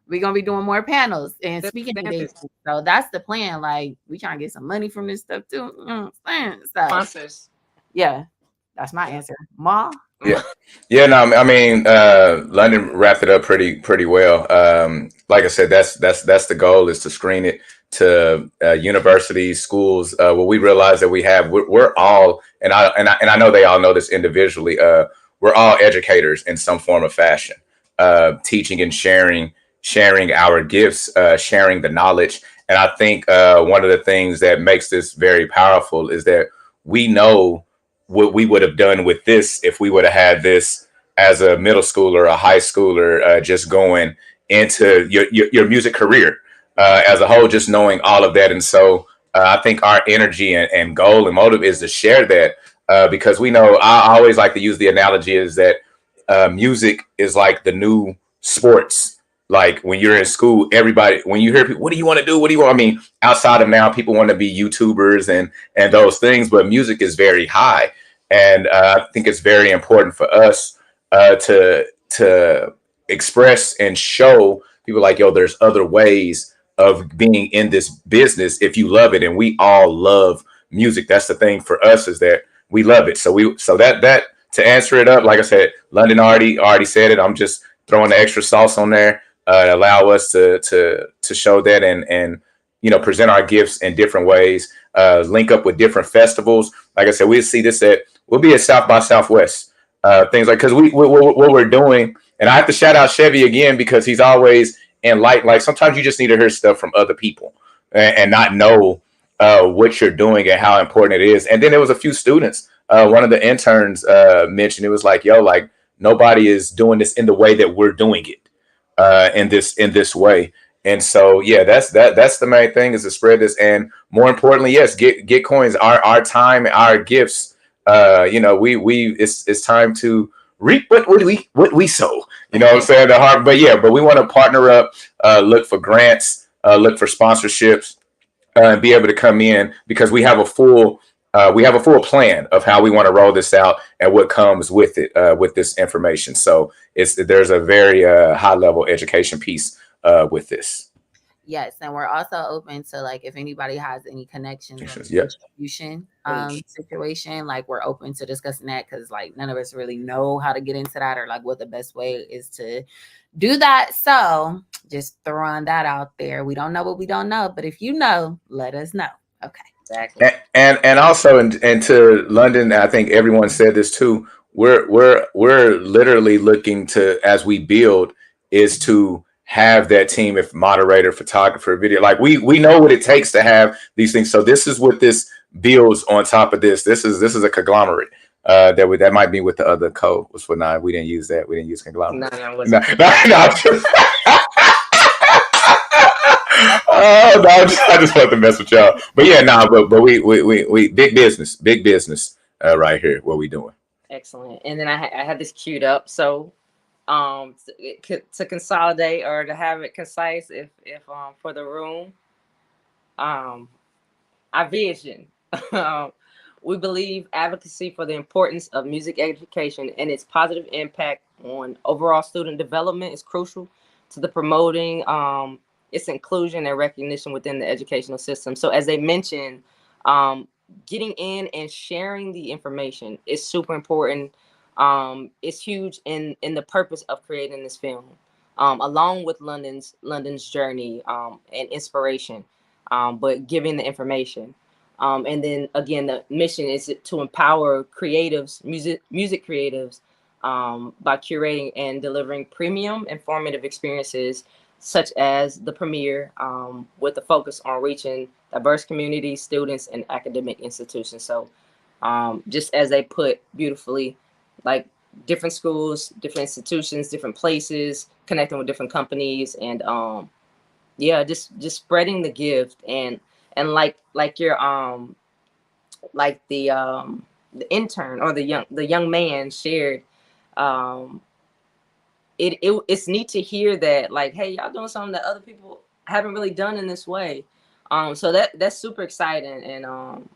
We're going to be doing more panels and speaking engagements. So that's the plan. Like, we trying to get some money from this stuff too. Sponsors. Yeah, that's my answer. Ma? Yeah. No, I mean, London wrapped it up pretty well. Like I said, that's the goal, is to screen it to universities, schools. What we realize that we're all, and I know they all know this individually. We're all educators in some form of fashion, teaching and sharing our gifts, sharing the knowledge. And I think one of the things that makes this very powerful is that we know what we would have done with this if we would have had this as a middle schooler, a high schooler, just going into your music career as a whole, just knowing all of that. And so I think our energy and goal and motive is to share that because we know, I always like to use the analogy is that music is like the new sports. Like when you're in school, everybody, when you hear people, what do you want to do? What do you want? I mean, outside of now, people want to be YouTubers and those things, but music is very high. And I think it's very important for us to express and show people like, yo, there's other ways of being in this business if you love it. And we all love music. That's the thing for us, is that we love it. So that to answer it up, like I said, London already said it. I'm just throwing the extra sauce on there, allow us to show that and present our gifts in different ways, link up with different festivals. Like I said, we'll be at South by Southwest, things like, because what we're doing, and I have to shout out Chevy again, because he's always enlightened. Like, sometimes you just need to hear stuff from other people and not know what you're doing and how important it is. And then there was a few students. One of the interns mentioned, it was like, yo, like, nobody is doing this in the way that we're doing it, in this way. And so, yeah, that's the main thing, is to spread this. And more importantly, yes, get coins, our time, our gifts. It's time to reap what we sow. You know what I'm saying? The heart. But we want to partner up, look for grants, look for sponsorships, and be able to come in, because we have a full plan of how we want to roll this out and what comes with it, with this information. So there's a very high level education piece with this. Yes, and we're also open to, like, if anybody has any connections or Yep. distribution situation, like, we're open to discussing that, because, like, none of us really know how to get into that, or like what the best way is to do that. So just throwing that out there. We don't know what we don't know, but if you know, let us know. Okay. Exactly. And also, and to London, I think everyone said this too. We're literally looking to, as we build, is to have that team of moderator, photographer, video. Like, we know what it takes to have these things. So this is what this builds on top of this. This is a conglomerate. That might be with the other code was for nine. We didn't use that. We didn't use conglomerate. No. Oh no! I just want to mess with y'all. But yeah, but we big business right here. What we doing? Excellent. And then I had this queued up. So to consolidate, or to have it concise, if for the room, our vision. We believe advocacy for the importance of music education and its positive impact on overall student development is crucial to the promoting its inclusion and recognition within the educational system. So as they mentioned, getting in and sharing the information is super important. It's huge in the purpose of creating this film, along with London's journey and inspiration, but giving the information. And then again, the mission is to empower creatives, music creatives, by curating and delivering premium informative experiences, such as the premiere, with a focus on reaching diverse communities, students, and academic institutions. So just as they put beautifully, like, different schools, different institutions, different places, connecting with different companies, and just spreading the gift, and like your like the intern or the young man shared, it's neat to hear that, like, hey, y'all doing something that other people haven't really done in this way. So that's super exciting, and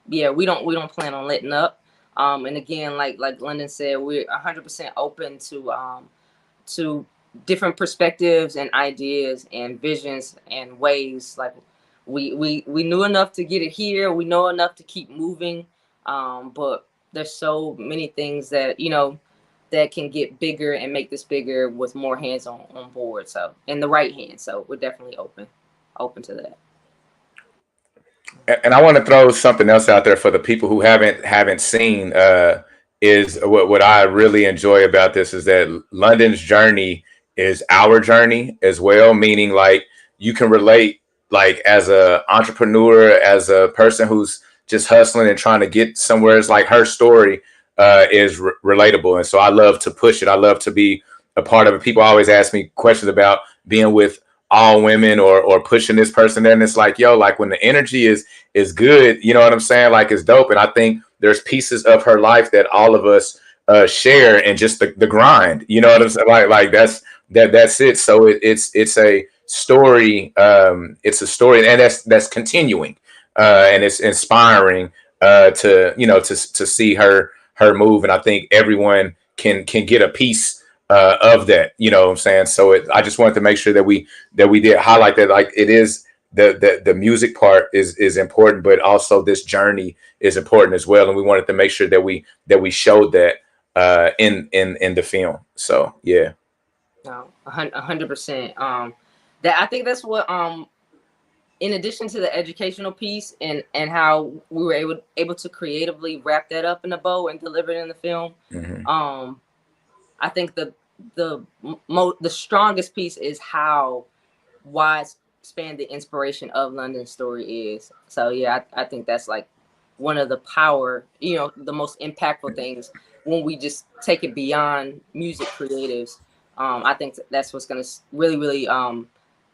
we don't plan on letting up. And again, like London said, we're 100% open to different perspectives and ideas and visions and ways. Like, we knew enough to get it here. We know enough to keep moving. But there's so many things that that can get bigger and make this bigger with more hands on board. So, in the right hands. So we're definitely open to that. And I want to throw something else out there for the people who haven't seen. Is what I really enjoy about this is that London's journey is our journey as well. Meaning, like, you can relate, like, as a entrepreneur, as a person who's just hustling and trying to get somewhere. It's like her story is relatable, and so I love to push it. I love to be a part of it. People always ask me questions about being with all women or pushing this person there, and it's like, yo, like, when the energy is good, you know what I'm saying? Like, it's dope. And I think there's pieces of her life that all of us share, and just the grind, you know what I'm saying? Like that's it. So it's a story. It's a story, and that's continuing, and it's inspiring to see her move. And I think everyone can get a piece of that, you know what I'm saying? So I just wanted to make sure that we did highlight that, like, it is the music part is important, but also this journey is important as well. And we wanted to make sure that we showed that in the film. So yeah. No, 100%. That I think that's what in addition to the educational piece and how we were able to creatively wrap that up in a bow and deliver it in the film. Mm-hmm. I think the strongest piece is how widespan the inspiration of London's story is. So yeah, I think that's like one of the power, the most impactful things when we just take it beyond music creatives. I think that's what's going to really, really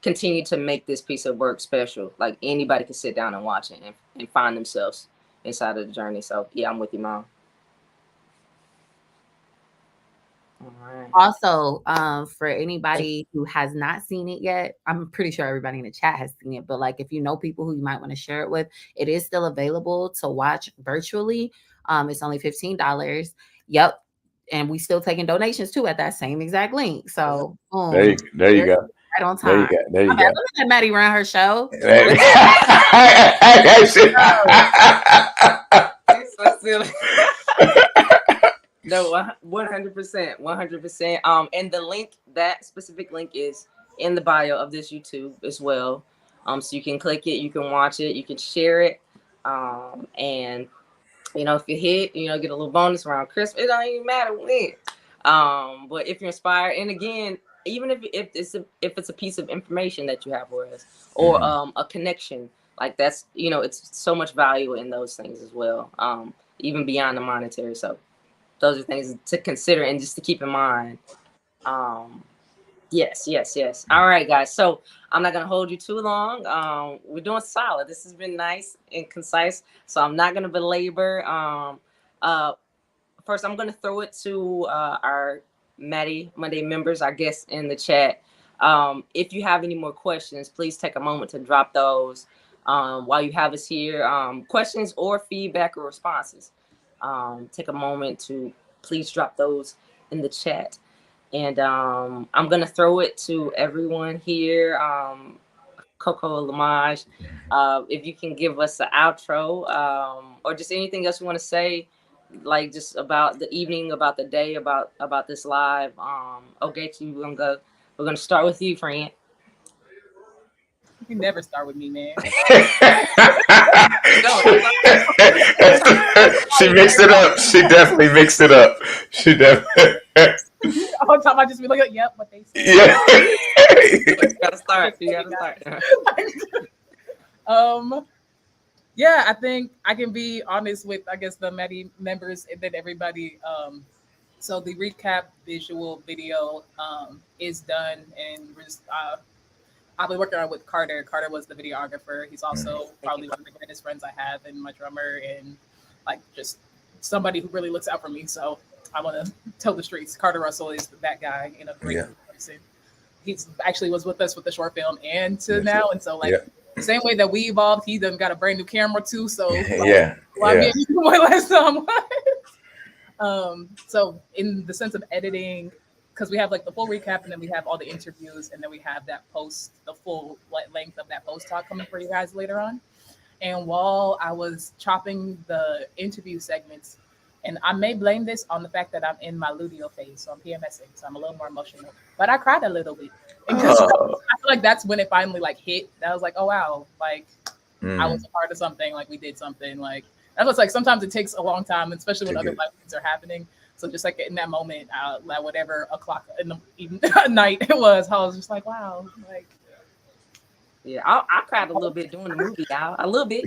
continue to make this piece of work special. Like anybody can sit down and watch it and find themselves inside of the journey. So yeah, I'm with you, Mom. All right. Also, for anybody who has not seen it yet, I'm pretty sure everybody in the chat has seen it, but like if you know people who you might want to share it with, it is still available to watch virtually. It's only $15. Yep. And we still taking donations too at that same exact link. So boom, there you go. Right on time. There you go. Look at Mattie run her show. No, 100%, 100%. And the link, that specific link is in the bio of this YouTube as well. So you can click it, you can watch it, you can share it. And if you hit, get a little bonus around Christmas. It don't even matter when. But if you're inspired, and again, even if it's a piece of information that you have for us, or a connection, like that's it's so much value in those things as well. Even beyond the monetary. So those are things to consider and just to keep in mind. Yes. All right, guys. So I'm not gonna hold you too long. We're doing solid. This has been nice and concise. So I'm not gonna belabor. First, I'm gonna throw it to our Mattie Monday members, our guests in the chat. If you have any more questions, please take a moment to drop those while you have us here. Questions or feedback or responses. Take a moment to please drop those in the chat. And I'm going to throw it to everyone here. CoCo LMOJ, if you can give us an outro or just anything else you want to say, like just about the evening, about the day, about this live. Ogechi, we're going to start with you, friend. You never start with me, man. She mixed it up. She definitely mixed it up. She definitely. All the time I just be like, yep, what they say. Yeah. You gotta start. Yeah, I think I can be honest with, I guess, the Mattie members and then everybody. So the recap visual video is done, and we're just I've been working on it with Carter. Carter was the videographer. He's also probably one of the greatest friends I have, and my drummer, and like just somebody who really looks out for me. So I want to tell the streets. Carter Russell is that guy, and a great person. He's actually was with us with the short film and to now, and so like the same way that we evolved, he done got a brand new camera too. So last time. So in the sense of editing, because we have like the full recap, and then we have all the interviews, and then we have that post, the full length of that post talk coming for you guys later on. And while I was chopping the interview segments, and I may blame this on the fact that I'm in my luteal phase, so I'm PMSing, so I'm a little more emotional, but I cried a little bit. Because I feel like that's when it finally like hit. That was like, oh wow, like I was a part of something, like we did something. Like that was like sometimes it takes a long time, especially when other life things are happening. So just like in that moment, at whatever o'clock in the night it was, I was just like, wow, like. Yeah, I cried a little bit during the movie, y'all. A little bit.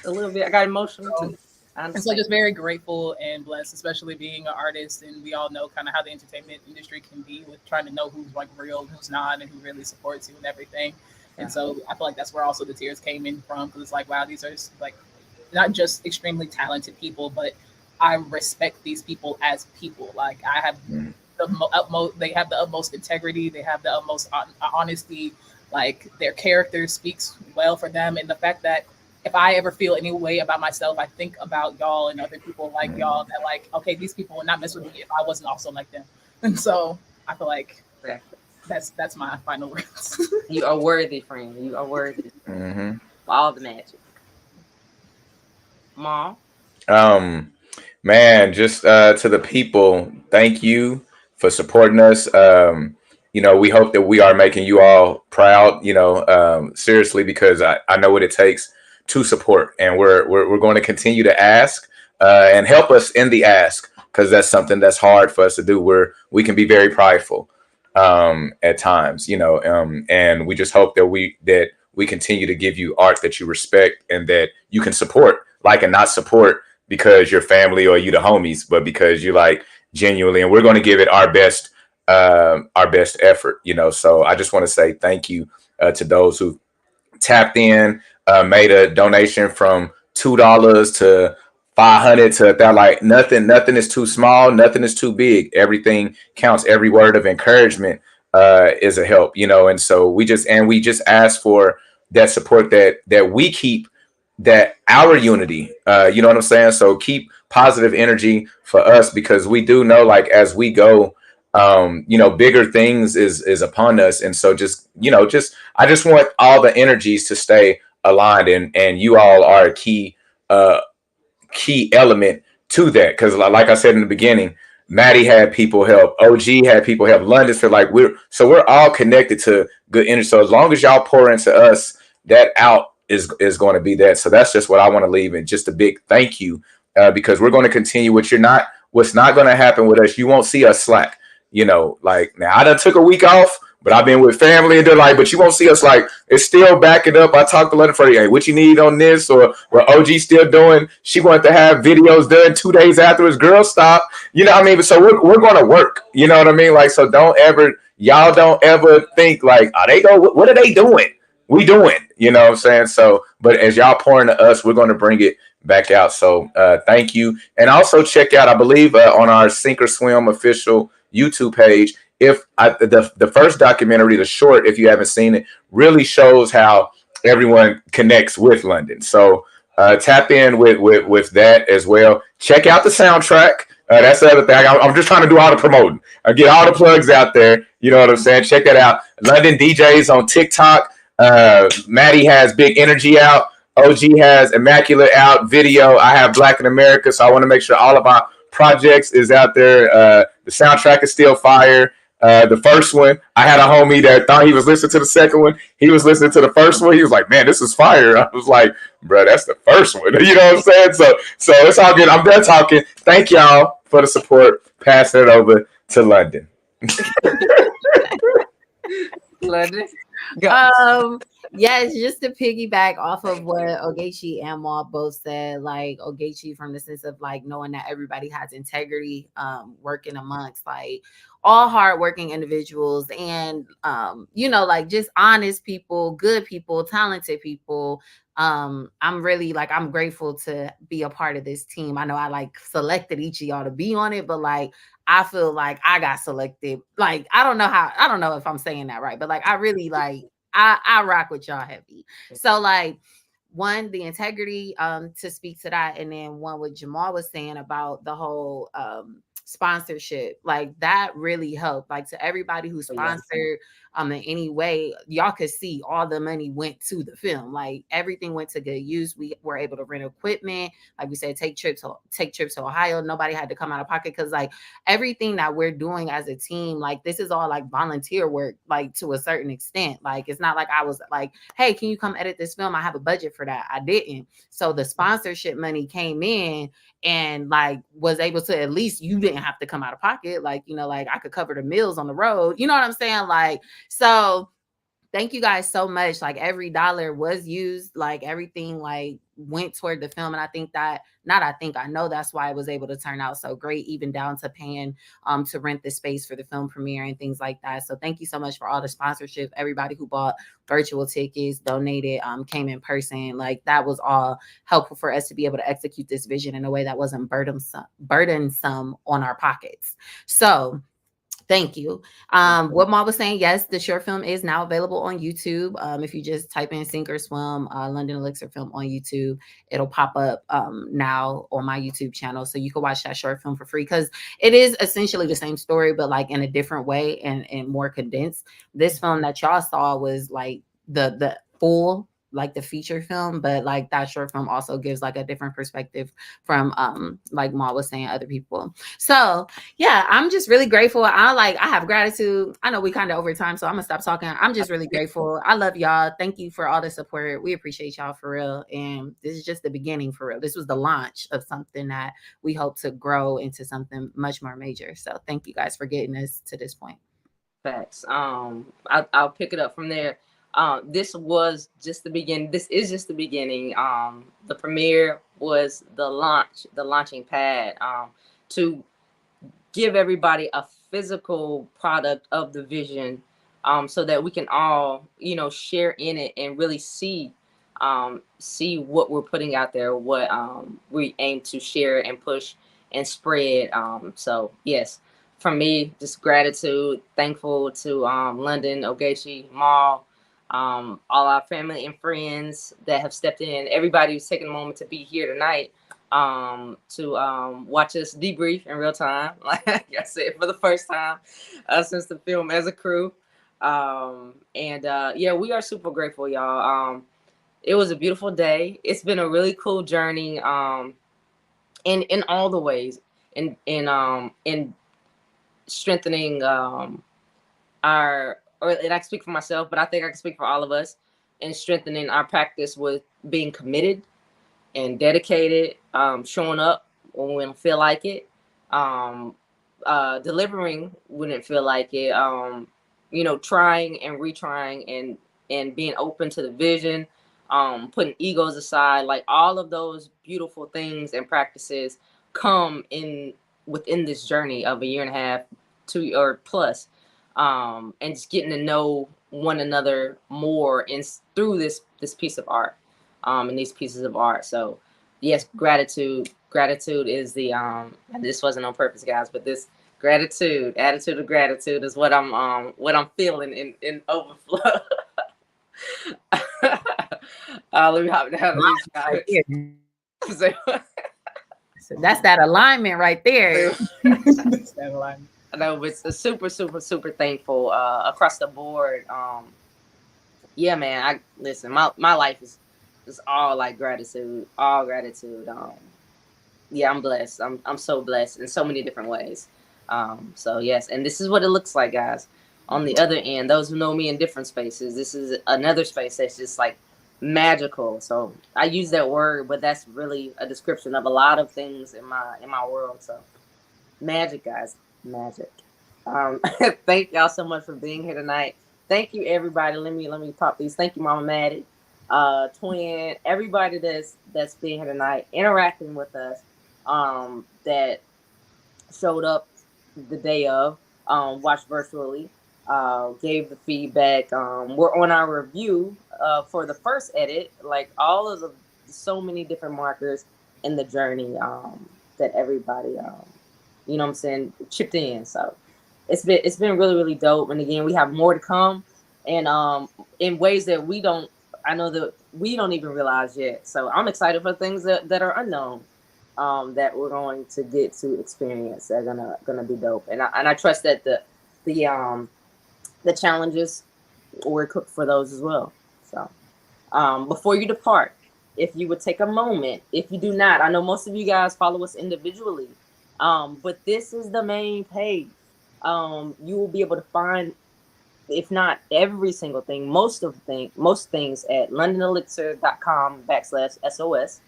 A little bit. I got emotional too. And so just very grateful and blessed, especially being an artist. And we all know kind of how the entertainment industry can be with trying to know who's like real, who's not, and who really supports you and everything. And so I feel like that's where also the tears came in from, because it's like, wow, these are like not just extremely talented people, but I respect these people as people. Like I have the utmost, they have the utmost integrity, they have the utmost honesty. Like their character speaks well for them, and the fact that if I ever feel any way about myself, I think about y'all and other people like y'all that like, okay, these people would not mess with me if I wasn't also like them. And so I feel like That's my final words. You are worthy, friend. You are worthy. Mm-hmm. For all the magic. Mom. Man, just to the people, thank you for supporting us. We hope that we are making you all proud, seriously, because I know what it takes to support, and we're going to continue to ask and help us in the ask, because that's something that's hard for us to do, where we can be very prideful at times, and we just hope that we continue to give you art that you respect and that you can support, like, and not support because you're family or you the homies, but because you like genuinely, and we're going to give it our best effort, So I just want to say thank you to those who tapped in, made a donation from $2 to 500 to that. Like, nothing is too small, nothing is too big. Everything counts. Every word of encouragement is a help, And so we just ask for that support, that we keep that our unity. You know what I'm saying? So keep positive energy for us, because we do know, like, as we go, bigger things is upon us. And so I just want all the energies to stay aligned, and you all are a key element to that, because like I said in the beginning, Mattie had people help, OG had people help, London. So like we're all connected to good energy. So as long as y'all pour into us, that out is going to be that. So that's just what I want to leave, and just a big thank you, because we're going to continue. What's not going to happen with us, you won't see us slack. Like, now I done took a week off, but I've been with family, and they're like, but you won't see us, like, it's still backing up. I talked to London for, hey, what you need on this, or what OG still doing. She wanted to have videos done 2 days afterwards. Girl, stop. You know what I mean? But so we're going to work. You know what I mean? Like, so y'all don't ever think like, what are they doing? We doing, you know what I'm saying? So, but as y'all pour into us, we're going to bring it back out. So thank you. And also check out, I believe, on our Sink or Swim official YouTube page, the first documentary, the short, if you haven't seen it, really shows how everyone connects with London. So tap in with that as well. Check out the soundtrack. That's the other thing. I'm just trying to do all the promoting. I get all the plugs out there. You know what I'm saying? Check that out. London DJs on TikTok. Mattie has Big Energy out. OG has Immaculate out. Video, I have Black in America. So I want to make sure all of our projects is out there. The soundtrack is still fire. The first one, I had a homie that thought he was listening to the second one. He was listening to the first one. He was like, man, this is fire. I was like, bro, that's the first one. You know what I'm saying? So it's all good. I'm done talking. Thank y'all for the support. Passing it over to London. London. Yes, just to piggyback off of what Ogechi and Maul both said, like Ogechi from the sense of like knowing that everybody has integrity, working amongst like all hardworking individuals, and like just honest people, good people, talented people. I'm really like, I'm grateful to be a part of this team. I know I like selected each of y'all to be on it, but like I feel like I got selected. Like I don't know if I'm saying that right, but like I really like I rock with y'all heavy. So like one, the integrity, to speak to that, and then one what Jamal was saying about the whole sponsorship, like that really helped. Like to everybody who sponsored in any way, y'all could see all the money went to the film. Like everything went to good use. We were able to rent equipment, like we said, take trips to Ohio. Nobody had to come out of pocket, because like everything that we're doing as a team, like this is all like volunteer work, like to a certain extent. Like it's not like I was like, hey, can you come edit this film? I have a budget for that. I didn't. So the sponsorship money came in and like was able to, at least you didn't have to come out of pocket. Like, like I could cover the meals on the road. You know what I'm saying? Like, so thank you guys so much. Like every dollar was used, like everything like went toward the film. And I know that's why it was able to turn out so great, even down to paying to rent the space for the film premiere and things like that. So thank you so much for all the sponsorship, everybody who bought virtual tickets, donated, came in person. Like that was all helpful for us to be able to execute this vision in a way that wasn't burdensome on our pockets. So Thank you. What Ma was saying, yes, the short film is now available on YouTube. If you just type in Sink or Swim, London Elixir film on YouTube, it'll pop up now on my YouTube channel. So you can watch that short film for free, because it is essentially the same story, but like in a different way and more condensed. This film that y'all saw was like the full, like the feature film, but like that short film also gives like a different perspective from like Ma was saying, other people. So yeah, I'm just really grateful. I have gratitude. I know we kind of over time, so I'm gonna stop talking. I'm just really grateful. I love y'all. Thank you for all the support. We appreciate y'all for real. And this is just the beginning for real. This was the launch of something that we hope to grow into something much more major. So thank you guys for getting us to this point. Facts. I'll pick it up from there. This was just the beginning. This is just the beginning. The premiere was the launching pad, to give everybody a physical product of the vision, so that we can all, share in it and really see what we're putting out there, what we aim to share and push and spread. So yes, from me, just gratitude, thankful to London, Ogechi, Mall, all our family and friends that have stepped in, everybody who's taking a moment to be here tonight, to watch us debrief in real time, like I said, for the first time since the film as a crew. Yeah, we are super grateful, y'all. It was a beautiful day. It's been a really cool journey, in all the ways, in strengthening and I speak for myself, but I think I can speak for all of us, in strengthening our practice with being committed and dedicated, showing up when we don't feel like it, delivering when it feel like it, trying and retrying, and being open to the vision, putting egos aside. Like, all of those beautiful things and practices come in within this journey of a year and a half, 2 or plus, and just getting to know one another more through this piece of art, and these pieces of art. So yes, gratitude is the and this wasn't on purpose, guys, but this attitude of gratitude is what I'm feeling in overflow. Let me hop down to these guys. So that's that alignment right there. That's that alignment. I know, it's a super thankful across the board. Yeah, man. Listen. My life is all like gratitude, all gratitude. Yeah, I'm blessed. I'm so blessed in so many different ways. So yes, and this is what it looks like, guys. On the other end, those who know me in different spaces, this is another space that's just like magical. So I use that word, but that's really a description of a lot of things in my world. So magic, guys, magic. Thank y'all so much for being here tonight. Thank you, everybody. Let me pop these. Thank you, Mama Mattie, Twin, everybody that's being here tonight, interacting with us, that showed up the day of, watched virtually, gave the feedback. We're on our review for the first edit, like all of the so many different markers in the journey, that everybody, you know what I'm saying, chipped in. So it's been really, really dope. And again, we have more to come, and in ways that I know that we don't even realize yet. So I'm excited for things that are unknown, that we're going to get to experience. They're gonna be dope. And I trust that the challenges were cooked for those as well. So before you depart, if you would take a moment, if you do not, I know most of you guys follow us individually, but this is the main page. You will be able to find, if not every single thing, most things at londonelixir.com/SOS.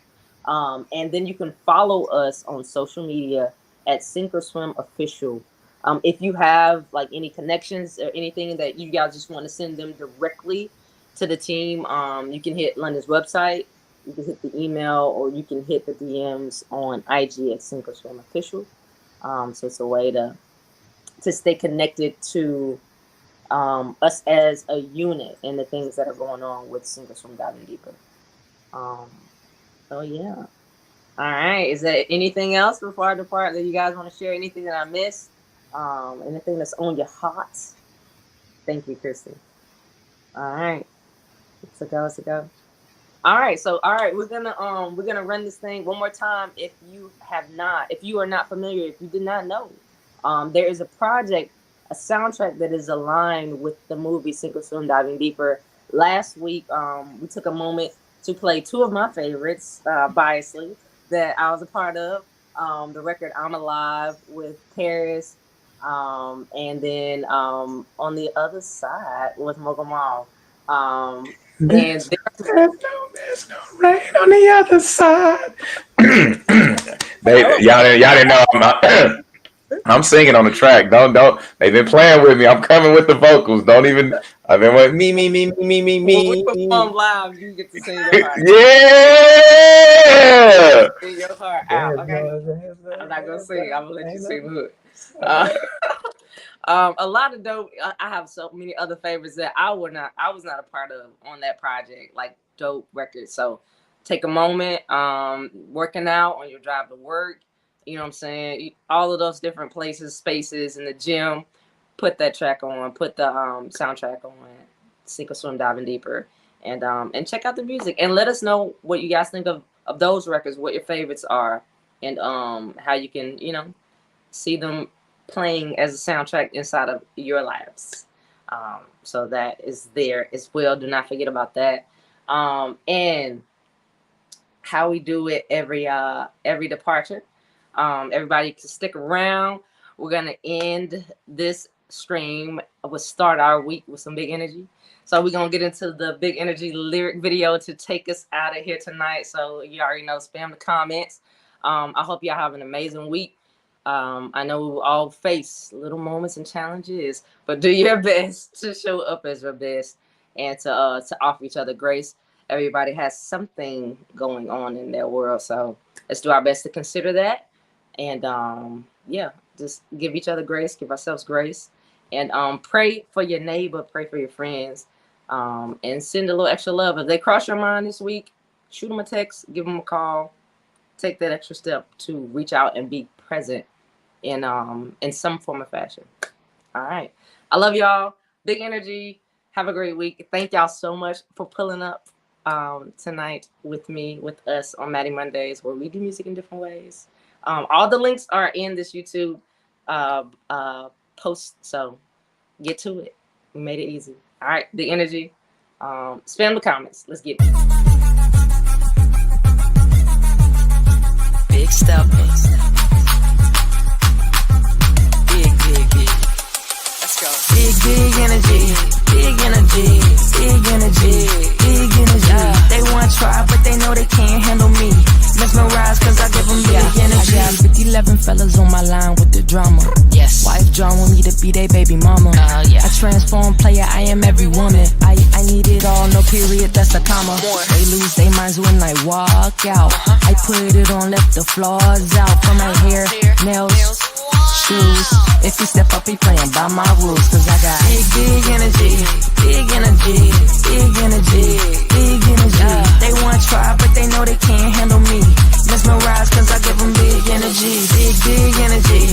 And then you can follow us on social media at Sink or Swim Official. If you have like any connections or anything that you guys just want to send them directly to the team, you can hit London's website, you can hit the email, or you can hit the DMs on IG at Sink or Swim Official. So it's a way to stay connected to us as a unit and the things that are going on with Sink or Swim Diving Deeper. So yeah. All right. Is there anything else before I depart that you guys want to share? Anything that I missed? Anything that's on your heart. Thank you, Christy. All right. It's a go. All right, we're gonna run this thing one more time. If you are not familiar, if you did not know, there is a project, a soundtrack that is aligned with the movie Sink or Swim Diving Deeper. Last week, we took a moment to play two of my favorites, biasly, that I was a part of. The record "I'm Alive" with Paris, and then on the other side with Mogul Mall. And there's no rain on the other side. Y'all didn't know I'm singing on the track. Don't. They've been playing with me. I'm coming with the vocals. Don't even. I've been with me. When we perform live, you get to sing your heart. Yeah. Sing your heart out. Okay. I'm not gonna sing. I'm gonna let you sing the hook. A lot of dope. I have so many other favorites that I was not a part of on that project, like dope records. So take a moment, working out on your drive to work. You know what I'm saying? All of those different places, spaces in the gym. Put that track on. Put the soundtrack on. Sink or Swim Diving Deeper, and check out the music and let us know what you guys think of those records. What your favorites are, and how you can see them playing as a soundtrack inside of your lives. So that is there as well. Do not forget about that. And how we do it every departure. Everybody can stick around. We're gonna end this stream. We'll start our week with some big energy. So we're gonna get into the big energy lyric video to take us out of here tonight. So you already know, spam the comments. I hope y'all have an amazing week. I know we all face little moments and challenges, but do your best to show up as your best and to offer each other grace. Everybody has something going on in their world, so let's do our best to consider that. And just give each other grace, give ourselves grace, and pray for your neighbor, pray for your friends, and send a little extra love. If they cross your mind this week, shoot them a text, give them a call, take that extra step to reach out and be present in some form of fashion. All right. I love y'all. Big energy. Have a great week. Thank y'all so much for pulling up tonight with me, with us on Mattie Mondays, where we do music in different ways. All the links are in this YouTube post, so get to it. We made it easy. All right. Big energy. Spam the comments. Let's get it. Big step. Let's go. Big energy. They want to try, but they know they can't handle me. Mesmerized, cause I give them big energy. I got 50-11 fellas on my line with the drama. Yes. Wife drawn with me to be their baby mama. I transform player, I am every woman. I need it all, no period, that's a comma. They lose their minds when I walk out. I put it on, left the flaws out. From my hair, nails, shoes. If you step up, he playing by my rules. Cause I got big energy. They want to try, but they know they can't handle me. Mesmerized, cause I give them big energy. Big energy.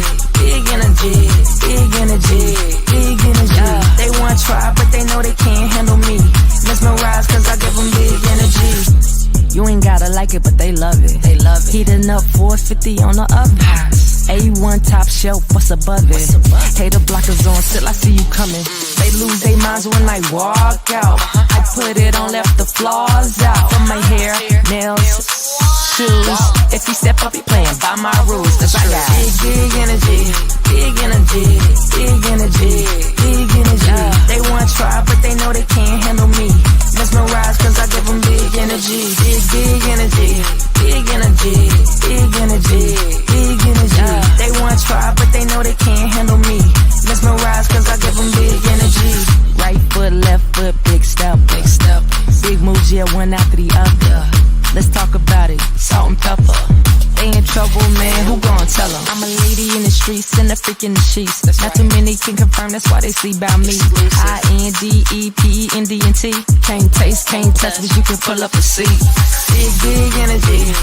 They want to try, but they know they can't handle me. Mesmerized, cause I give them big energy. You ain't gotta like it, but they love it. Heating up 450 on the oven. A1 top shelf, what's above it? Hater blockers on, still I see you coming. They lose their minds when I walk out. I put it on, left the flaws out. From my hair, nails, shoes. If he step up, he playing by my rules. Cause I got big energy. They want to try, but they know they can't handle me. Mesmerized, cause I give them big energy. Big energy. They want to try, but they know they can't handle me. Mesmerized, cause I give them big energy. Right foot, left foot, big step. Big moves, yeah, one after the other. Let's talk about it, salt and pepper. They in trouble, man, who gon' tell them? I'm a lady in the streets and a freak in the sheets. Not too many can confirm, that's why they sleep by me. INDEPENDNT. Can't taste, can't touch, but you can pull up a seat. Big energy.